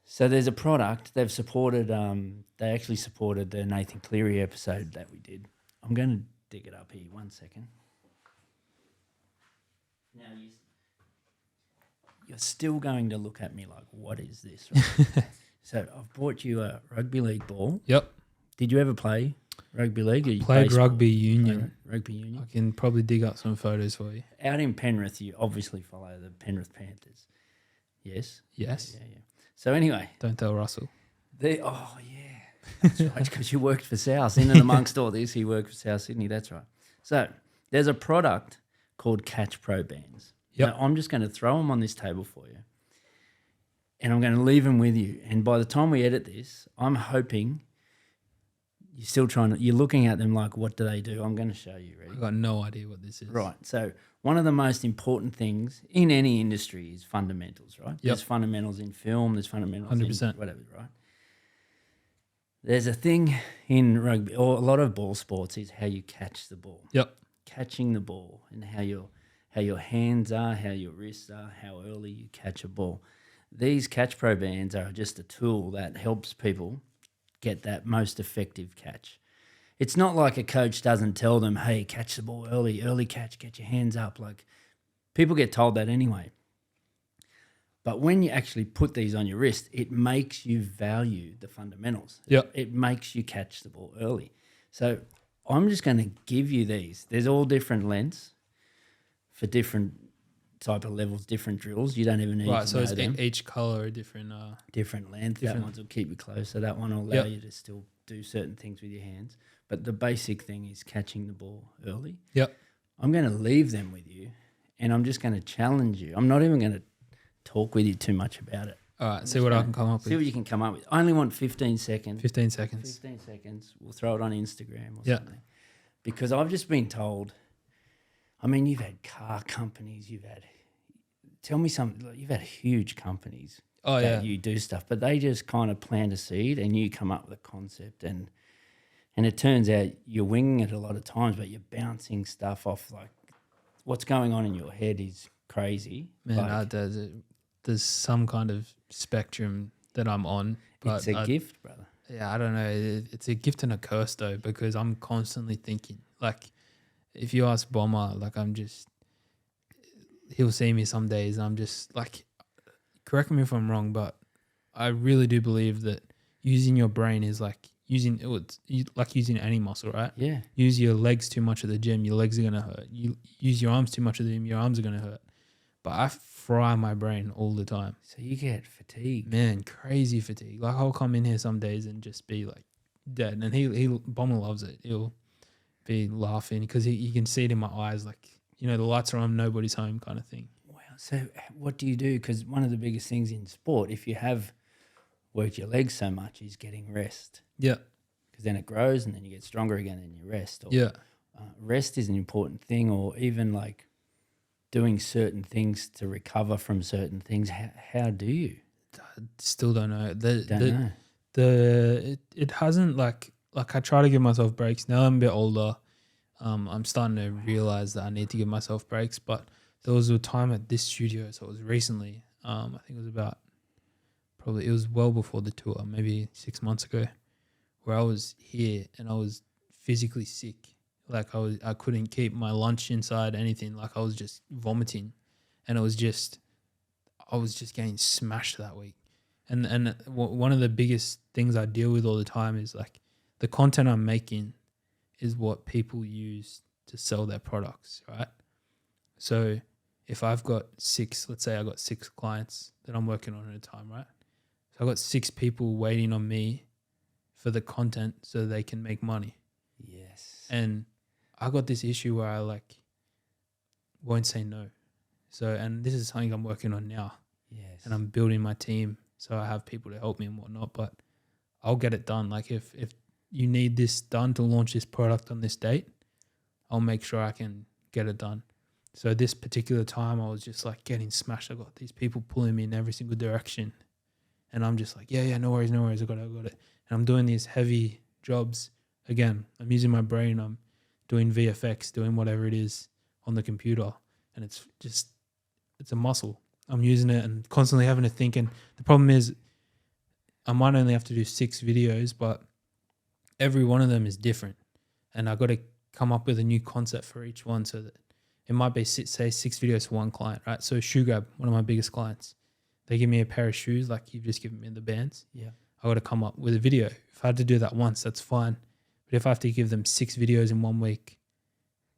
So there's a product they've supported. They actually supported the Nathan Cleary episode that we did. I'm going to dig it up here. 1 second. Now you're still going to look at me like, what is this? Right? So I've bought you a rugby league ball. Yep. Did you ever play rugby league? Or Played baseball? rugby union. Rugby union. I can probably dig up some photos for you. Out in Penrith, you obviously follow the Penrith Panthers. Yes? Yes. Yeah. So anyway. Don't tell Russell. That's right, because you worked for South. In and amongst all this, he worked for South Sydney. That's right. So there's a product called Catch Pro bands. Yep. Now, I'm just going to throw them on this table for you, and I'm going to leave them with you. And by the time we edit this, I'm hoping you're still you're looking at them like, what do they do? I'm going to show you. Ready? I've got no idea what this is. Right. So one of the most important things in any industry is fundamentals, right? Yep. There's fundamentals in film. There's fundamentals 100%. in whatever, right? There's a thing in rugby, or a lot of ball sports, is how you catch the ball. Yep. Catching the ball and how your hands are, how your wrists are, how early you catch a ball. These Catch Pro bands are just a tool that helps people get that most effective catch. It's not like a coach doesn't tell them, hey, catch the ball early catch, get your hands up. Like, people get told that anyway. But when you actually put these on your wrist, it makes you value the fundamentals. Yep. It makes you catch the ball early. So I'm just going to give you these. There's all different lengths for different type of levels, different drills. You don't even need Right, to so know it's them. Each color a different. Different length. different- That ones will keep you close. So that one will allow Yep. you to still do certain things with your hands. But the basic thing is catching the ball early. Yep. I'm going to leave them with you, and I'm just going to challenge you. I'm not even going to talk with you too much about it. All right, see what I can come up See what with. you can come up with. I only want 15 seconds. 15 seconds. 15 seconds. We'll throw it on Instagram or Yeah. something. Because I've just been told, I mean, you've had car companies, tell me something, you've had huge companies Oh, that yeah. you do stuff, but they just kind of plant a seed and you come up with a concept and it turns out you're winging it a lot of times, but you're bouncing stuff off. Like, what's going on in your head is crazy. Man, Like, there's some kind of spectrum that I'm on. But it's a gift, brother. Yeah, I don't know. It's a gift and a curse, though, because I'm constantly thinking. Like, if you ask Bomber, like, he'll see me some days and I'm just like, correct me if I'm wrong, but I really do believe that using your brain is like using any muscle, right? Yeah. Use your legs too much at the gym, your legs are gonna hurt. You use your arms too much at the gym, your arms are gonna hurt. But I fry my brain all the time. So you get fatigued. Man, crazy fatigue. Like I'll come in here some days and just be like dead. And he Bomber loves it. He'll be laughing because you can see it in my eyes, like, you know, the lights are on, nobody's home kind of thing. Wow. So what do you do? Because one of the biggest things in sport, if you have worked your legs so much, is getting rest. Yeah. Because then it grows and then you get stronger again and you rest. Or, Yeah. Rest is an important thing, or even like doing certain things to recover from certain things. How do you? I still don't know. Don't know. It hasn't like I try to give myself breaks. Now I'm a bit older. I'm starting to realize that I need to give myself breaks. But there was a time at this studio, so it was recently. I think it was well before the tour, maybe 6 months ago, where I was here and I was physically sick. Like I couldn't keep my lunch inside, anything. Like I was just vomiting, and I was just getting smashed that week. And one of the biggest things I deal with all the time is like the content I'm making is what people use to sell their products, right? So if I've got let's say I got 6 clients that I'm working on at a time, right? So I got 6 people waiting on me for the content so they can make money. Yes. And I got this issue where I like won't say no. So, and this is something I'm working on now. Yes. And I'm building my team so I have people to help me and whatnot, but I'll get it done. Like if you need this done to launch this product on this date, I'll make sure I can get it done. So this particular time I was just like getting smashed. I got these people pulling me in every single direction. And I'm just like, yeah, no worries. I got it. And I'm doing these heavy jobs. Again, I'm using my brain. I'm doing VFX, doing whatever it is on the computer. And it's a muscle. I'm using it and constantly having to think. And the problem is I might only have to do 6 videos, but every one of them is different. And I got to come up with a new concept for each one, so that it might be, say, 6 videos for one client, right? So Shoe Grab, one of my biggest clients, they give me a pair of shoes like you've just given me the bands. Yeah. I got to come up with a video. If I had to do that once, that's fine. But if I have to give them 6 videos in 1 week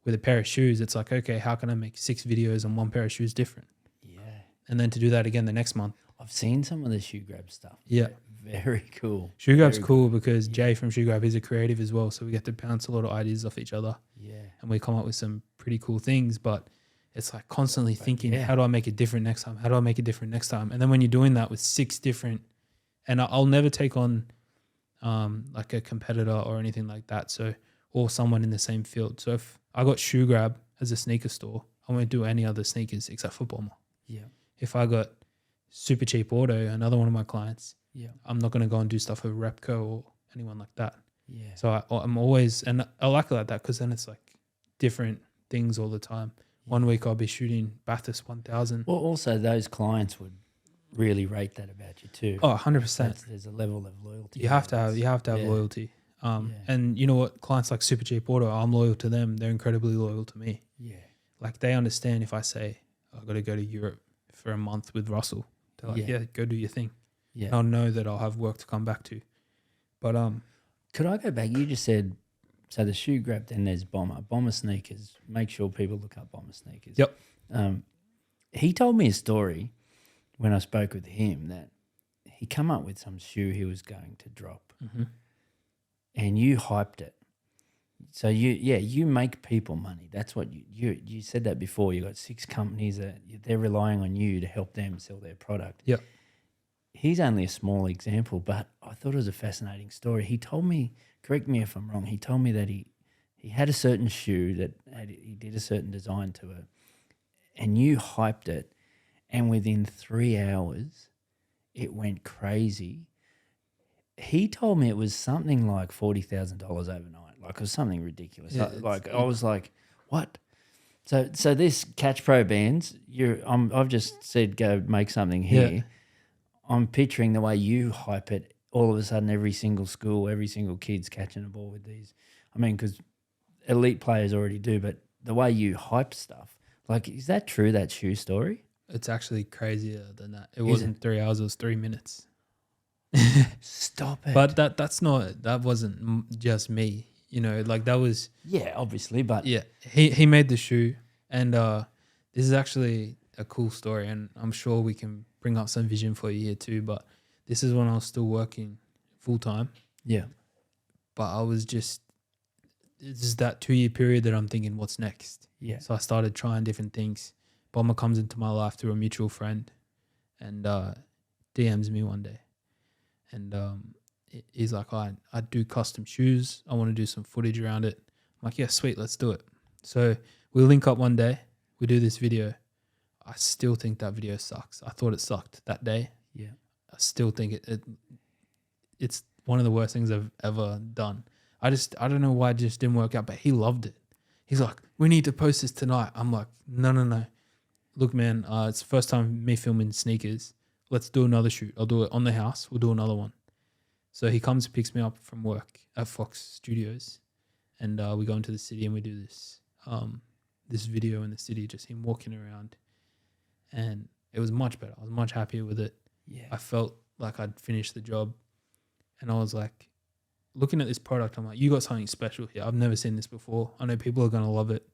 with a pair of shoes, it's like, okay, how can I make 6 videos on one pair of shoes different? Yeah. And then to do that again the next month. I've seen some of the Shoe Grab stuff. Yeah. Very cool. Shoe Grab's cool because Jay from Shoe Grab is a creative as well. So we get to bounce a lot of ideas off each other. Yeah. And we come up with some pretty cool things, but it's like constantly thinking, how do I make it different next time? How do I make it different next time? And then when you're doing that with 6 different, and I'll never take on like a competitor or anything like that. So, or someone in the same field. So if I got Shoe Grab as a sneaker store, I won't do any other sneakers except for Bomber. Yeah. If I got Super Cheap Auto, another one of my clients, Yeah. I'm not going to go and do stuff with Repco or anyone like that. Yeah. So I'm always, and I like it like that because then it's like different things all the time. 1 week I'll be shooting Bathurst 1000. Well, also those clients would really rate that about you too. Oh, 100%. There's a level of loyalty. You have to have loyalty. And you know what? Clients like Super Cheap Auto, I'm loyal to them. They're incredibly loyal to me. Yeah. Like they understand if I say I've got to go to Europe for a month with Russell, they're like, yeah, go do your thing. Yeah. And I'll know that I'll have work to come back to. But could I go back? You just said, so the Shoe Grab, then there's Bomber sneakers. Make sure people look up Bomber sneakers. Yep. He told me a story when I spoke with him that he come up with some shoe he was going to drop, and you hyped it. So you make people money. That's what you said that before. You got 6 companies that they're relying on you to help them sell their product. Yep. He's only a small example, but I thought it was a fascinating story. He told me, correct me if I'm wrong, he told me that he had a certain shoe that he did a certain design to it, and you hyped it, and within 3 hours it went crazy. He told me it was something like $40,000 overnight. Like it was something ridiculous. Yeah, I was like, what? So this Catch Pro bands, I've just said go make something here. Yeah. I'm picturing the way you hype it. All of a sudden, every single school, every single kid's catching a ball with these. I mean, because elite players already do, but the way you hype stuff, like, is that true, that shoe story? it's actually crazier than that. It wasn't 3 hours, it was 3 minutes. Stop it. But that wasn't just me. You know, like that was yeah, obviously, but yeah. He made the shoe, and this is actually a cool story, and I'm sure we can bring up some vision for you here too. But this is when I was still working full time. yeah, But I was just this is that 2 year period that I'm thinking, what's next? yeah, So I started trying different things. Bomber comes into my life through a mutual friend, and DMs me one day, and he's like, I do custom shoes. I want to do some footage around it. I'm like, yeah, sweet, let's do it. So we link up one day. We do this video. I still think that video sucks. I thought it sucked that day. yeah, I still think it's one of the worst things I've ever done. I don't know why it just didn't work out, but he loved it. He's like, we need to post this tonight. I'm like, no. Look, man, it's the first time me filming sneakers. Let's do another shoot. I'll do it on the house. We'll do another one. So he comes and picks me up from work at Fox Studios, and we go into the city and we do this this video in the city, just him walking around, and it was much better. I was much happier with it. yeah, I felt like I'd finished the job, and I was like, looking at this product, I'm like, you got something special here. I've never seen this before. I know people are gonna love it.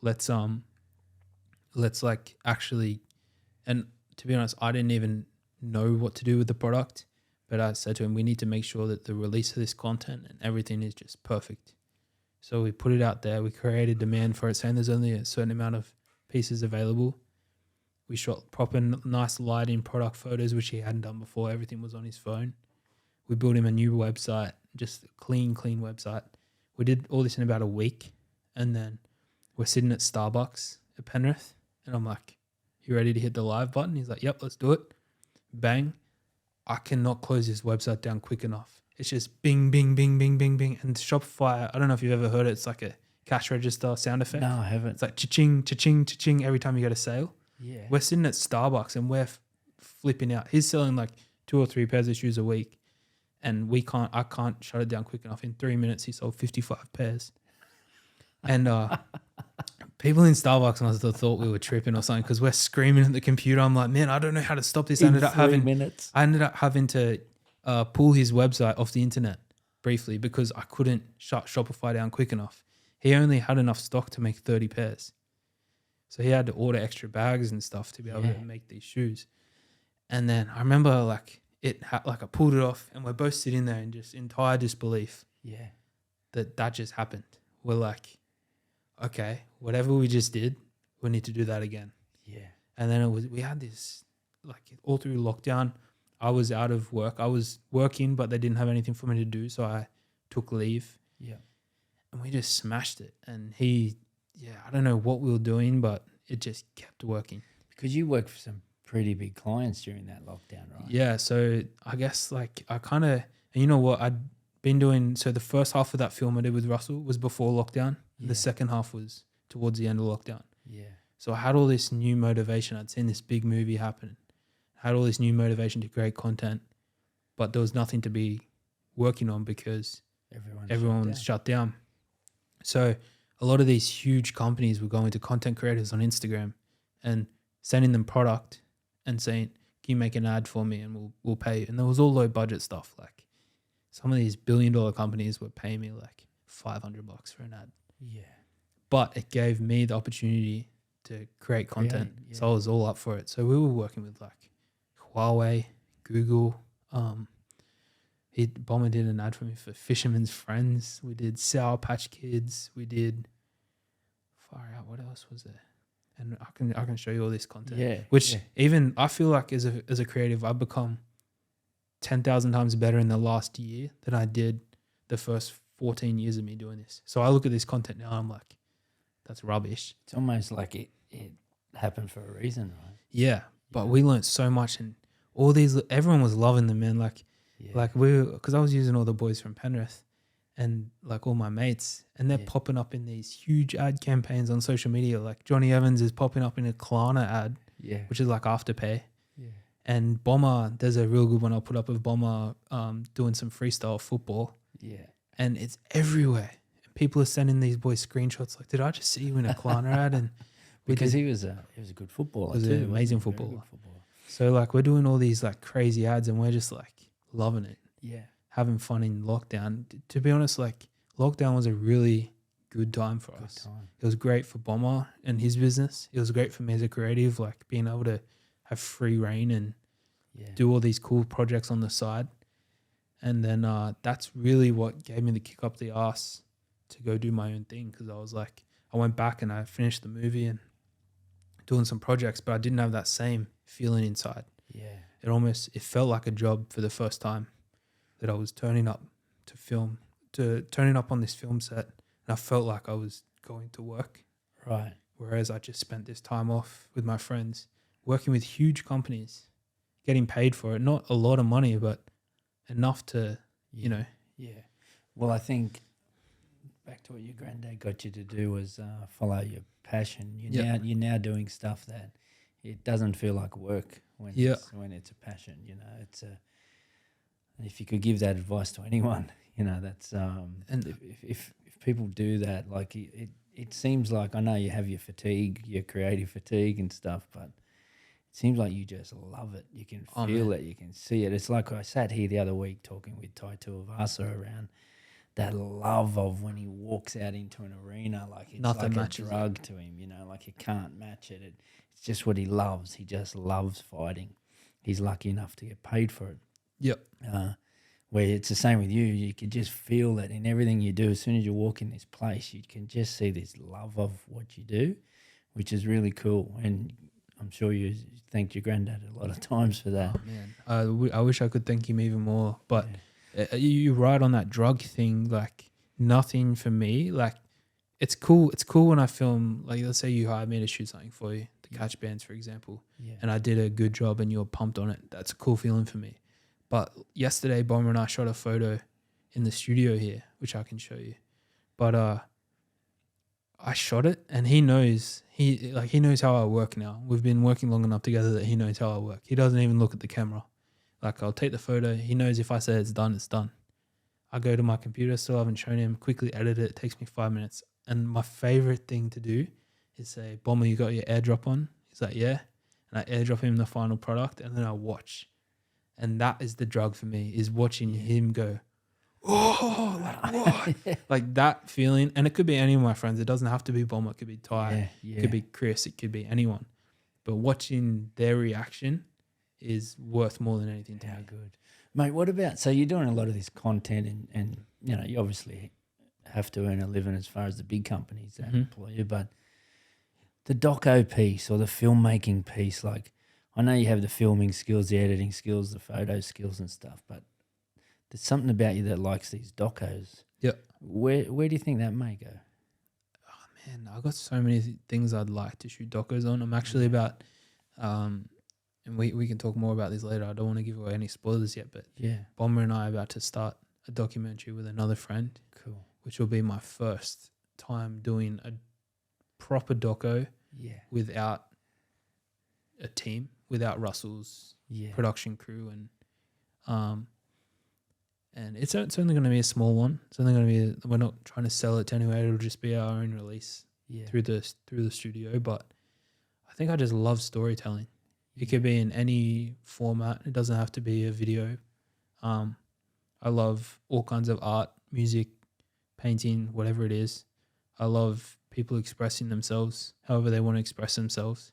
Let's like actually, and to be honest, I didn't even know what to do with the product, but I said to him, we need to make sure that the release of this content and everything is just perfect. So we put it out there. We created demand for it, saying there's only a certain amount of pieces available. We shot proper nice lighting product photos, which he hadn't done before. Everything was on his phone. We built him a new website, just a clean website. We did all this in about a week, and then we're sitting at Starbucks at Penrith, and I'm like, you ready to hit the live button? He's like, yep, let's do it. Bang. I cannot close this website down quick enough. It's just bing, bing, bing, bing, bing, bing. And Shopify, I don't know if you've ever heard it. It's like a cash register sound effect. No, I haven't. It's like cha-ching, cha-ching, cha-ching every time you get a sale. Yeah. We're sitting at Starbucks and we're flipping out. He's selling like 2 or 3 pairs of shoes a week, and I can't shut it down quick enough. In 3 minutes, he sold 55 pairs. And people in Starbucks must have thought we were tripping or something, because we're screaming at the computer. I'm like, man, I don't know how to stop this. I ended up having to pull his website off the internet briefly because I couldn't shut Shopify down quick enough. He only had enough stock to make 30 pairs. So he had to order extra bags and stuff to be able to make these shoes. And then I remember like I pulled it off, and we're both sitting there in just entire disbelief. Yeah. That just happened. We're like, okay, whatever we just did, we need to do that again. Yeah. And then we had this, like, all through lockdown, I was out of work. I was working, but they didn't have anything for me to do, so I took leave. Yeah. And we just smashed it. And I don't know what we were doing, but it just kept working. Because you worked for some pretty big clients during that lockdown, right? Yeah, so I guess like I kind of, and you know what, I'd been doing, so the first half of that film I did with Russell was before lockdown. Yeah. The second half was towards the end of lockdown. Yeah. So I had all this new motivation. I'd seen this big movie happen. I had all this new motivation to create content, but there was nothing to be working on because everyone's shut down. So a lot of these huge companies were going to content creators on Instagram and sending them product and saying, can you make an ad for me and we'll pay you. And there was all low budget stuff. Like some of these $1 billion companies were paying me like $500 for an ad. Yeah. But it gave me the opportunity to create content. So I was all up for it. So we were working with like Huawei, Google. Bomber did an ad for me for Fisherman's Friends. We did Sour Patch Kids. We did far out. What else was there? And I can show you all this content. Yeah. Which even I feel like as a creative, I've become 10,000 times better in the last year than I did the first 14 years of me doing this. So I look at this content now, and I'm like, that's rubbish. It's almost like it happened for a reason, right? Yeah, but we learned so much, and all these, everyone was loving them, man. Like because I was using all the boys from Penrith and like all my mates, and they're popping up in these huge ad campaigns on social media. Like Johnny Evans is popping up in a Klarna ad, which is like Afterpay. Yeah. And Bomber, there's a real good one I'll put up of Bomber doing some freestyle football. Yeah. And it's everywhere. And people are sending these boys screenshots like, did I just see you in a Klarna ad? And because he was a good footballer too. He was an amazing footballer. So like we're doing all these like crazy ads, and we're just like loving it, Yeah. having fun in lockdown. To be honest, like lockdown was a really good time for us. Time. It was great for Bomber and his business. It was great for me as a creative, like being able to have free reign and do all these cool projects on the side. And then that's really what gave me the kick up the ass to go do my own thing, because I was like, I went back and I finished the movie and doing some projects, but I didn't have that same feeling inside. Yeah. It felt like a job for the first time, that I was turning up on this film set, and I felt like I was going to work. Right. Whereas I just spent this time off with my friends, working with huge companies, getting paid for it. Not a lot of money, but enough to, you know. Yeah. Well, I think back to what your granddad got you to do was follow your passion. You're now doing stuff that it doesn't feel like work when it's a passion. You know, it's a. If you could give that advice to anyone, you know, that's and if people do that, like it seems like, I know you have your fatigue, your creative fatigue and stuff, but it seems like you just love it. You can feel it, you can see it. It's like I sat here the other week talking with Tai Tuivasa around that love of when he walks out into an arena, like it's nothing like a drug to him, you know, like you can't match it. It's just what he loves. He just loves fighting. He's lucky enough to get paid for it. Yep. Where it's the same with you. You can just feel it in everything you do. As soon as you walk in this place, you can just see this love of what you do, which is really cool. And I'm sure you thanked your granddad a lot of times for that. Oh, man. I wish I could thank him even more. But you're right on that drug thing. Like, nothing for me. Like, it's cool. It's cool when I film, like, let's say you hired me to shoot something for you, the catch bands, for example, and I did a good job and you're pumped on it. That's a cool feeling for me. But yesterday, Bomber and I shot a photo in the studio here, which I can show you. But I shot it, and he knows how I work now. We've been working long enough together that he knows how I work. He doesn't even look at the camera. Like, I'll take the photo. He knows if I say it's done, it's done. I go to my computer, still haven't shown him, quickly edit it. It takes me 5 minutes. And my favorite thing to do is say, Bomber, you got your airdrop on? He's like, yeah. And I airdrop him the final product, and then I watch. And that is the drug for me, is watching him go, oh, like what? Like that feeling. And it could be any of my friends. It doesn't have to be Bomber. It could be Ty. It could be Chris. It could be anyone. But watching their reaction is worth more than anything to me. Good. Mate, what about, so you're doing a lot of this content and you know, you obviously have to earn a living as far as the big companies that employ you, but the doco piece or the filmmaking piece, like, I know you have the filming skills, the editing skills, the photo skills and stuff, but there's something about you that likes these docos. Yep. Where do you think that may go? Oh, man, I've got so many things I'd like to shoot docos on. I'm actually about, and we can talk more about this later. I don't want to give away any spoilers yet, but Bomber and I are about to start a documentary with another friend. Cool. Which will be my first time doing a proper doco without a team, without Russell's production crew, and it's only going to be a small one. It's only going to be we're not trying to sell it to anyone. It'll just be our own release through the studio. But I think I just love storytelling. It could be in any format. It doesn't have to be a video. I love all kinds of art, music, painting, whatever it is. I love people expressing themselves however they want to express themselves.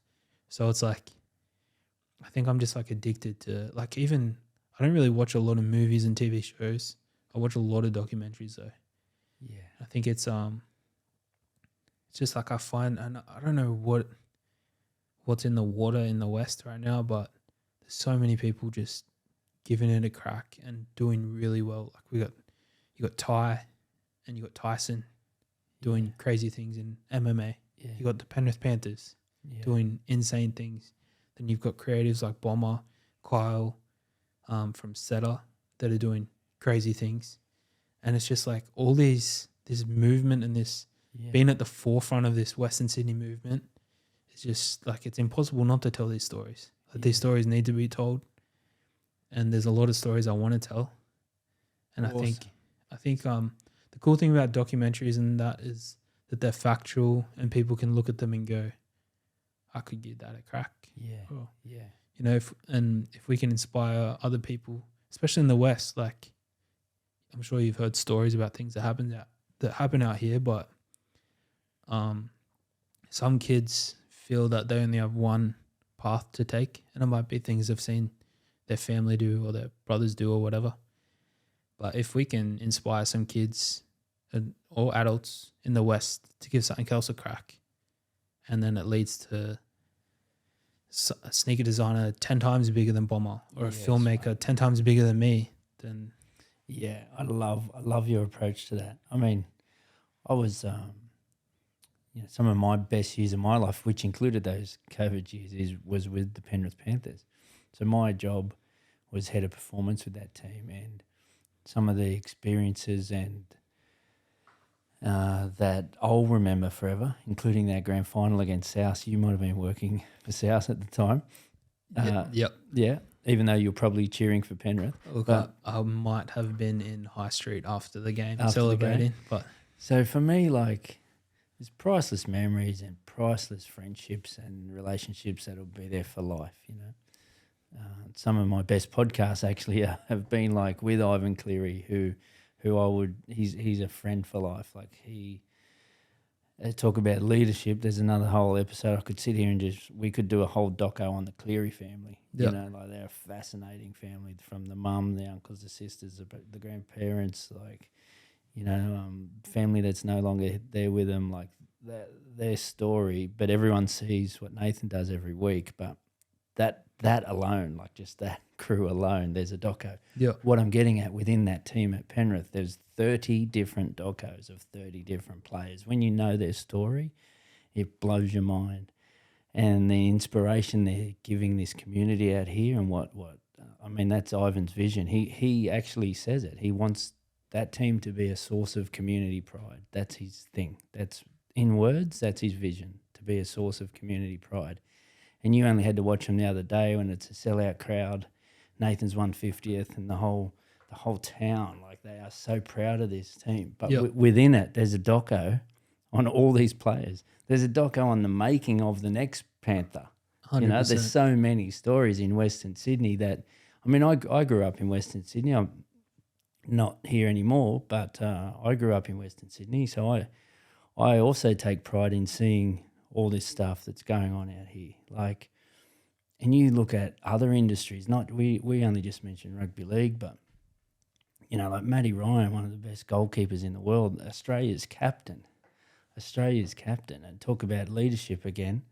So it's like, I think I'm just like addicted to, like, even I don't really watch a lot of movies and TV shows. I watch a lot of documentaries though. Yeah. I think it's just like I find, and I don't know what's in the water in the West right now, but there's so many people just giving it a crack and doing really well. Like you got Ty and you got Tyson doing crazy things in MMA. Yeah. You got the Penrith Panthers doing insane things. Then you've got creatives like Bomber, Kyle, from Seta that are doing crazy things. And it's just like all this movement and this being at the forefront of this Western Sydney movement. It's just like, it's impossible not to tell these stories. Like these stories need to be told. And there's a lot of stories I want to tell. And awesome. I think the cool thing about documentaries and that is that they're factual and people can look at them and go, I could give that a crack. Yeah. Or, you know, if we can inspire other people especially in the West. Like, I'm sure you've heard stories about things that happen out here, but some kids feel that they only have one path to take, and it might be things they've seen their family do or their brothers do or whatever. But if we can inspire some kids or adults in the West to give something else a crack, and then it leads to a sneaker designer 10 times bigger than Bomber, or a filmmaker right, 10 times bigger than me, then yeah, I love your approach to that. I mean, I was some of my best years of my life, which included those COVID years, was with the Penrith Panthers. So my job was head of performance with that team, and some of the experiences and that I'll remember forever, including that grand final against South. You might have been working for South at the time. Yep. Yeah, even though you're probably cheering for Penrith. Look, I might have been in High Street after the game celebrating. But so for me, like, there's priceless memories and priceless friendships and relationships that'll be there for life, you know. Some of my best podcasts actually have been like with Ivan Cleary, who he's a friend for life. Like, he talk about leadership. There's another whole episode. I could sit here and we could do a whole doco on the Cleary family. Yep. You know, like, they're a fascinating family, from the mum, the uncles, the sisters, the grandparents, like, you know, family that's no longer there with them, like their story. But everyone sees what Nathan does every week. But that alone, like just that crew alone, there's a doco. Yeah. What I'm getting at, within that team at Penrith, there's 30 different docos of 30 different players. When you know their story, it blows your mind. And the inspiration they're giving this community out here, and what I mean, that's Ivan's vision. He actually says it. He wants that team to be a source of community pride. That's his thing. That's, in words, that's his vision, to be a source of community pride. And you only had to watch him the other day when it's a sellout crowd. Nathan's 150th, and the whole town, like, they are so proud of this team. But within it, there's a doco on all these players. There's a doco on the making of the next Panther. 100%. You know, there's so many stories in Western Sydney that, I mean, I grew up in Western Sydney. I'm not here anymore, but I grew up in Western Sydney, so I also take pride in seeing all this stuff that's going on out here. Like, and you look at other industries, we only just mentioned rugby league, but, you know, like Matty Ryan, one of the best goalkeepers in the world, Australia's captain, and talk about leadership again.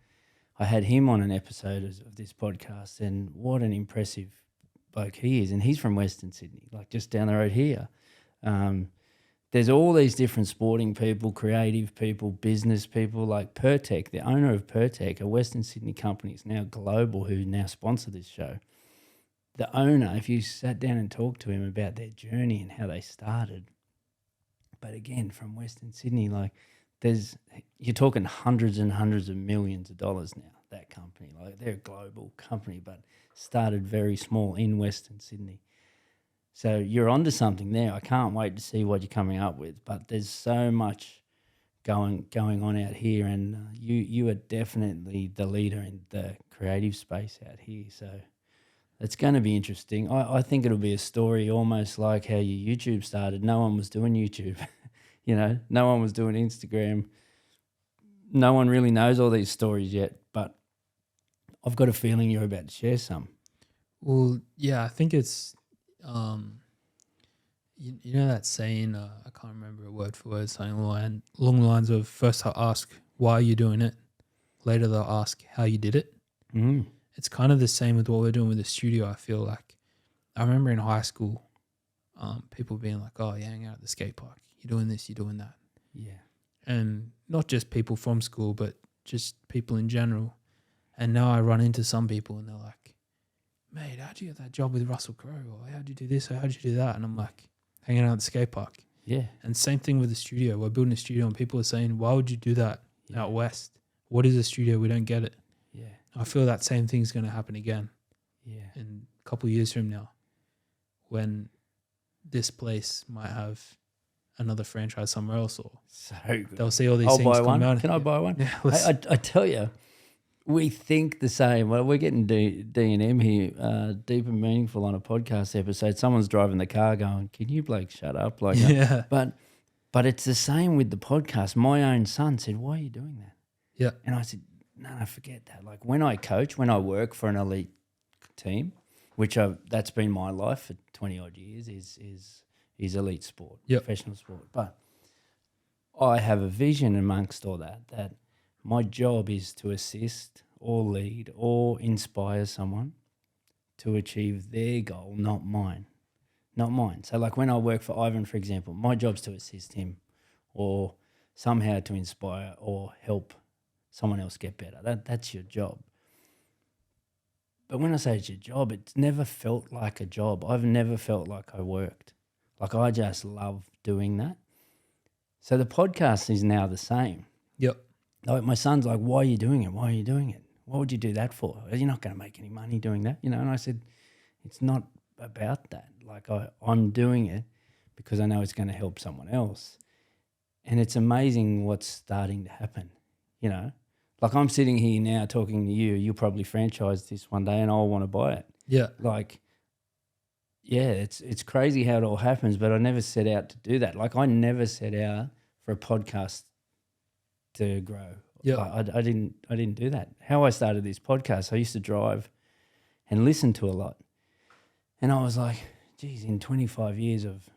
I had him on an episode of this podcast, and what an impressive bloke he is. And he's from Western Sydney, like just down the road here. There's all these different sporting people, creative people, business people, like Pertec, the owner of Pertec, a Western Sydney company, is now global, who now sponsor this show. The owner, if you sat down and talked to him about their journey and how they started, but again, from Western Sydney, like, you're talking hundreds and hundreds of millions of dollars now, that company. Like, they're a global company, but started very small in Western Sydney. So you're onto something there. I can't wait to see what you're coming up with. But there's so much going on out here, and you are definitely the leader in the creative space out here. So it's going to be interesting. I think it'll be a story almost like how your YouTube started. No one was doing YouTube. You know, no one was doing Instagram. No one really knows all these stories yet, but I've got a feeling you're about to share some. Well, yeah, I think it's... you know that saying, I can't remember it word for word, something along the lines of, first they'll ask why you're doing it, later they'll ask how you did it. Mm. It's kind of the same with what we're doing with the studio. I feel like I remember in high school, people being like, oh, you hang out at the skate park, you're doing this, you're doing that. Yeah. And not just people from school, but just people in general. And now I run into some people and they're like, mate, how'd you get that job with Russell Crowe? Or how'd you do this? Or how'd you do that? And I'm like, hanging out at the skate park. Yeah. And same thing with the studio. We're building a studio and people are saying, why would you do that out west? What is a studio? We don't get it. Yeah. I feel that same thing's going to happen again. Yeah. In a couple of years from now, when this place might have another franchise somewhere else, or so good. They'll see all these I'll things buy come one. out. Can I buy one? Yeah, I tell you, we think the same. Well, we're getting D&M here, deep and meaningful on a podcast episode. Someone's driving the car going, can you Blake shut up? Like, Yeah. But it's the same with the podcast. My own son said, why are you doing that? Yeah. And I said, no, forget that. Like when I coach, when I work for an elite team, which that's been my life for 20 odd years, is elite sport, professional sport. But I have a vision amongst all that my job is to assist or lead or inspire someone to achieve their goal, not mine. Not mine. So like when I work for Ivan, for example, my job's to assist him or somehow to inspire or help someone else get better. That's your job. But when I say it's your job, it's never felt like a job. I've never felt like I worked. Like I just love doing that. So the podcast is now the same. Yep. Like my son's like, why are you doing it? Why are you doing it? What would you do that for? You're not going to make any money doing that, you know? And I said, it's not about that. Like I'm doing it because I know it's going to help someone else. And it's amazing what's starting to happen, you know? Like I'm sitting here now talking to you. You'll probably franchise this one day and I'll want to buy it. Yeah. Like, yeah, it's crazy how it all happens, but I never set out to do that. Like I never set out for a podcast to grow. Yeah. I didn't do that. How I started this podcast, I used to drive and listen to a lot. And I was like, geez, in 25 years of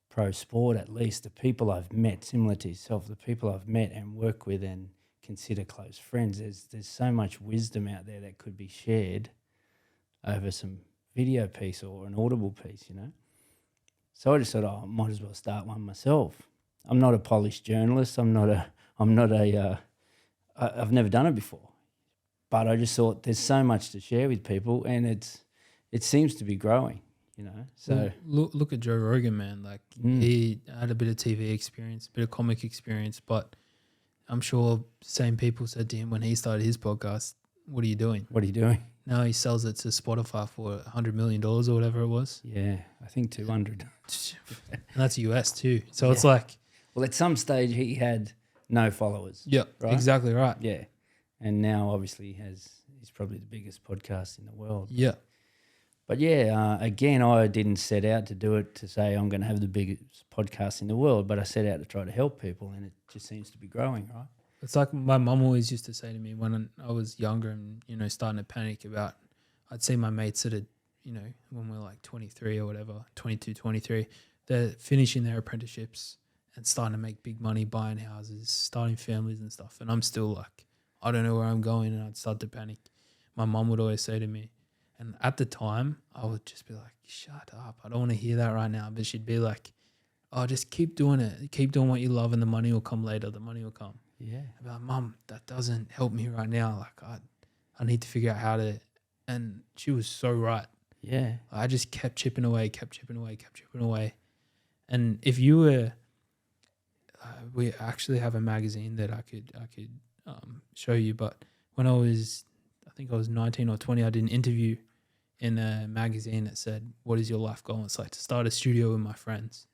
pro sport, at least the people I've met, similar to yourself, the people I've met and work with and consider close friends, there's so much wisdom out there that could be shared over some video piece or an audible piece, you know. So I just thought, I might as well start one myself. I'm not a polished journalist. I've never done it before, but I just thought there's so much to share with people, and it seems to be growing, you know. So look at Joe Rogan, man. Like he had a bit of TV experience, a bit of comic experience, but I'm sure same people said to him when he started his podcast, "What are you doing? What are you doing?" Now he sells it to Spotify for $100 million or whatever it was. Yeah, I think 200. And that's US too. So it's like, well, at some stage he had no followers. Yeah, right? exactly right. Yeah, and now obviously he's probably the biggest podcast in the world. Yeah. But yeah, again, I didn't set out to do it to say I'm going to have the biggest podcast in the world, but I set out to try to help people, and it just seems to be growing, right? It's like my mum always used to say to me when I was younger and, you know, starting to panic about, I'd see my mates that had, you know, when we were like 23 or whatever, 22, 23, they're finishing their apprenticeships and starting to make big money, buying houses, starting families and stuff. And I'm still like, I don't know where I'm going, and I'd start to panic. My mum would always say to me, and at the time I would just be like, shut up, I don't want to hear that right now. But she'd be like, oh, just keep doing it. Keep doing what you love and the money will come later. The money will come. Yeah. I'd be like, Mum, that doesn't help me right now. Like I need to figure out how to, and she was so right. Yeah. I just kept chipping away. And if you were, we actually have a magazine that I could show you. But when I think I was 19 or 20, I did an interview in a magazine that said, what is your life goal? It's like to start a studio with my friends.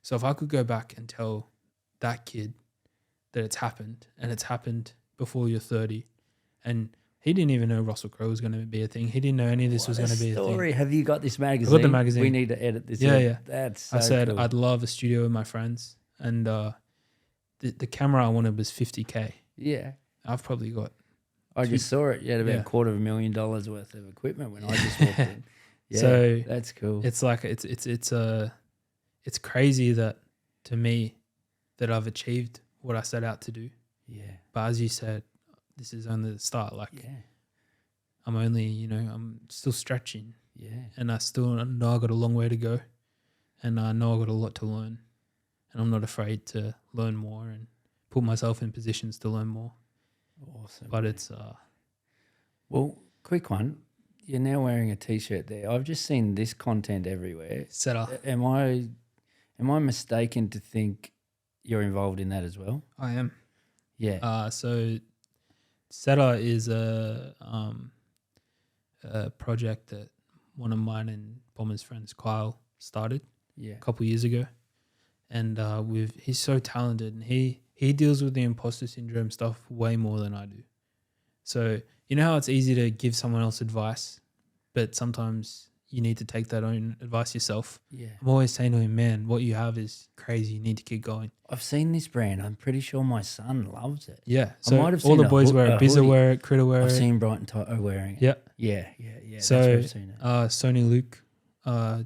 So if I could go back and tell that kid that it's happened, and it's happened before you're 30, and he didn't even know Russell Crowe was going to be a thing. He didn't know any of this was going to be a thing. Have you got this magazine? I got the magazine. We need to edit this. Yeah. That's so I said cool. I'd love a studio with my friends, and the camera I wanted was $50K. Yeah. I've probably got. I just saw it. You had about $250,000 worth of equipment when I just walked in. Yeah, so that's cool. It's like it's crazy that to me that I've achieved what I set out to do. Yeah. But as you said, this is only the start. Like yeah. I'm only, you know, I'm still stretching. Yeah. And I still know I got a long way to go, and I know I got a lot to learn, and I'm not afraid to learn more and put myself in positions to learn more. Awesome. But man. it's well, quick one. You're now wearing a t-shirt there. I've just seen this content everywhere. Setter. Am I mistaken to think you're involved in that as well? I am. Yeah. So Setter is a project that one of mine and Bomber's friends, Kyle, started a couple of years ago. And he's so talented, and he deals with the imposter syndrome stuff way more than I do. So you know how it's easy to give someone else advice, but sometimes you need to take that own advice yourself. Yeah. I'm always saying to him, man, what you have is crazy. You need to keep going. I've seen this brand. I'm pretty sure my son loves it. Yeah. I So might have all seen the boys wear it. Bizza hoodie. wear it. Critter wear I've it. seen Brighton Toto wearing it. Yeah. Yeah. So that's where I've seen it. Sony Luke,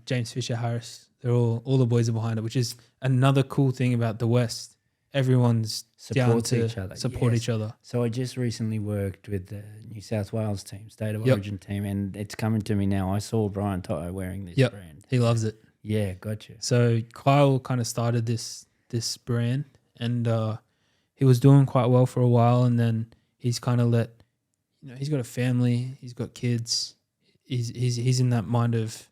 James Fisher Harris, they're all the boys are behind it, which is another cool thing about the West. Everyone's Supports down to each other. support Yes. each other. So I just recently worked with the New South Wales team, State of Yep. Origin team, and it's coming to me now. I saw Brian Toto wearing this Yep. brand. He loves it. Yeah, gotcha. So Kyle kind of started this brand, and he was doing quite well for a while, and then he's kind of he's got a family, he's got kids, he's in that mind of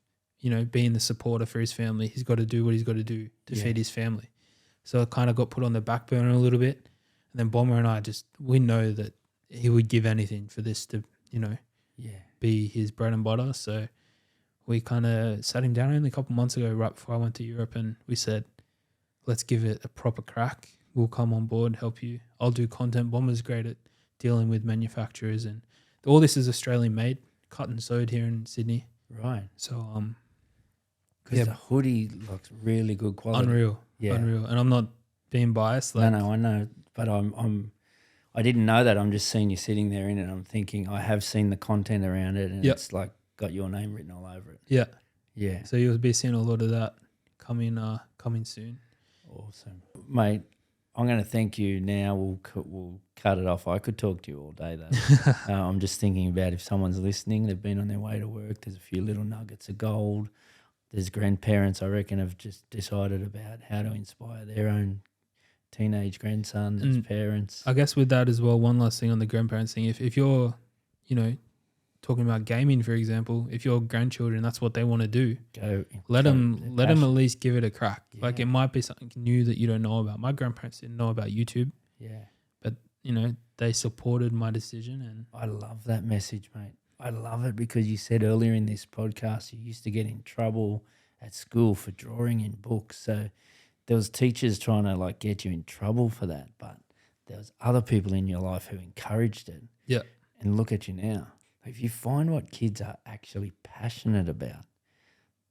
being the supporter for his family. He's got to do what he's got to do to feed his family. So it kind of got put on the back burner a little bit, and then Bomber and I we know that he would give anything for this to be his bread and butter. So we kind of sat him down only a couple months ago, right before I went to Europe, and we said, let's give it a proper crack. We'll come on board, help you. I'll do content. Bomber's great at dealing with manufacturers, and all this is Australian made, cut and sewed here in Sydney. Right. So Because the hoodie looks really good quality. Unreal. And I'm not being biased. No, I know, but I didn't know that. I'm just seeing you sitting there in it. I'm thinking I have seen the content around it, and it's like got your name written all over it. Yeah. Yeah. So you'll be seeing a lot of that coming soon. Awesome, mate. I'm going to thank you now. We'll cut it off. I could talk to you all day though. I'm just thinking about if someone's listening, they've been on their way to work. There's a few little nuggets of gold. There's grandparents, I reckon, have just decided about how to inspire their own teenage grandson. There's parents. I guess with that as well, one last thing on the grandparents thing. If you're, talking about gaming, for example, if your grandchildren, that's what they want to do, let them at least give it a crack. Yeah. Like it might be something new that you don't know about. My grandparents didn't know about YouTube. Yeah. But, they supported my decision. And I love that message, mate. I love it because you said earlier in this podcast you used to get in trouble at school for drawing in books. So there was teachers trying to get you in trouble for that, but there was other people in your life who encouraged it. Yeah. And look at you now. If you find what kids are actually passionate about,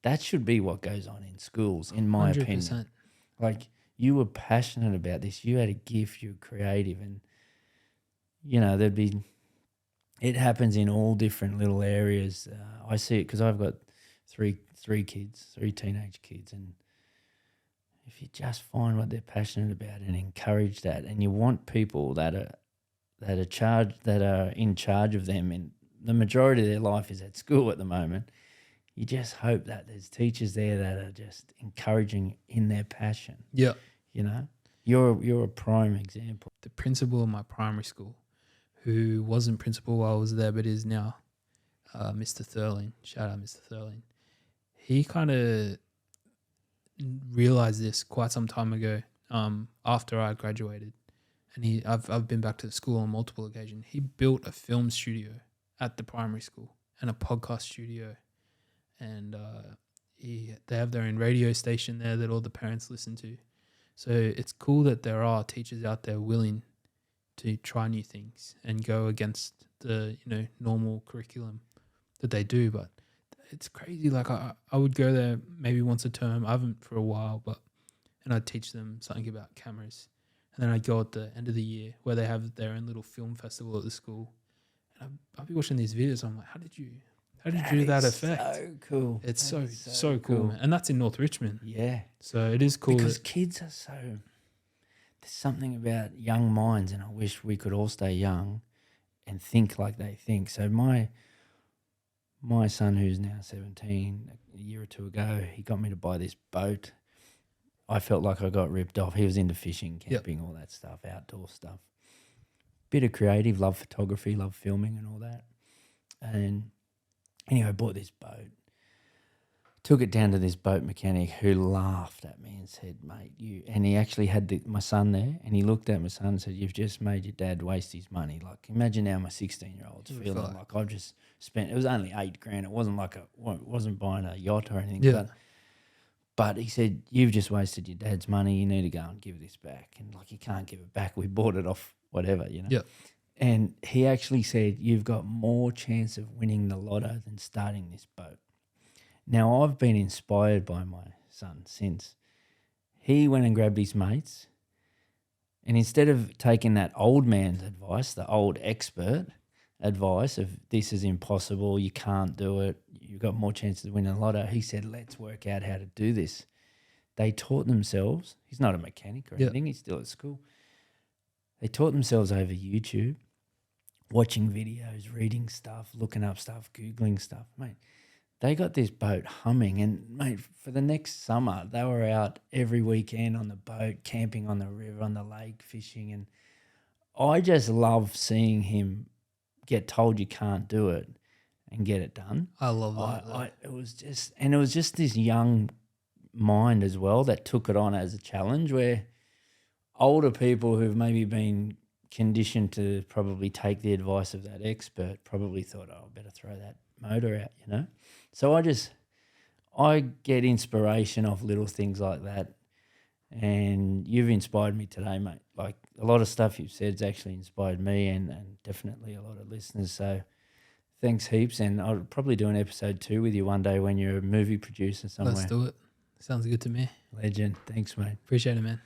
that should be what goes on in schools, in my 100%. opinion. Like you were passionate about this. You had a gift. You were creative, and it happens in all different little areas. I see it because I've got three teenage kids, and if you just find what they're passionate about and encourage that, and you want people that are in charge of them, and the majority of their life is at school at the moment, you just hope that there's teachers there that are just encouraging in their passion. Yeah. You're a prime example. The principal of my primary school, who wasn't principal while I was there but is now, Mr. Thurling. Shout out Mr. Thurling. He kind of realized this quite some time ago, after I graduated, and I've been back to the school on multiple occasions. He built a film studio at the primary school and a podcast studio, and they have their own radio station there that all the parents listen to. So it's cool that there are teachers out there willing to try new things and go against the normal curriculum that they do. But it's crazy. Like I would go there maybe once a term. I haven't for a while, and I'd teach them something about cameras. And then I'd go at the end of the year where they have their own little film festival at the school. And I'd be watching these videos. I'm like, how did you do that effect? So cool. It's so cool, man. And that's in North Richmond. Yeah. So it is cool. Because kids are there's something about young minds, and I wish we could all stay young and think like they think. So my son, who's now 17, a year or two ago, he got me to buy this boat. I felt like I got ripped off. He was into fishing, camping, all that stuff, outdoor stuff. Bit of creative, love photography, love filming and all that. And anyway, I bought this boat. Took it down to this boat mechanic who laughed at me and said, mate, and he actually had my son there, and he looked at my son and said, you've just made your dad waste his money. Like, imagine how my 16-year-old's feeling like I've just spent, it was only $8,000. It wasn't wasn't buying a yacht or anything. Yeah. But he said, you've just wasted your dad's money. You need to go and give this back. And you can't give it back. We bought it off whatever, Yeah. And he actually said, you've got more chance of winning the lotto than starting this boat. Now, I've been inspired by my son since. He went and grabbed his mates, and instead of taking that old man's advice, the old expert advice of this is impossible, you can't do it, you've got more chances of winning the lotto, he said, let's work out how to do this. They taught themselves, he's not a mechanic or anything, he's still at school. They taught themselves over YouTube, watching videos, reading stuff, looking up stuff, Googling stuff. Mate, they got this boat humming, and, mate, for the next summer, they were out every weekend on the boat, camping on the river, on the lake, fishing. And I just love seeing him get told you can't do it and get it done. I love that. It was just this young mind as well that took it on as a challenge, where older people who've maybe been conditioned to probably take the advice of that expert probably thought, oh, I better throw that motor out, you know. So I get inspiration off little things like that, and you've inspired me today, mate. Like, a lot of stuff you've said has actually inspired me and definitely a lot of listeners. So thanks heaps, and I'll probably do an episode 2 with you one day when you're a movie producer somewhere. Let's do it. Sounds good to me. Legend. Thanks, mate. Appreciate it, man.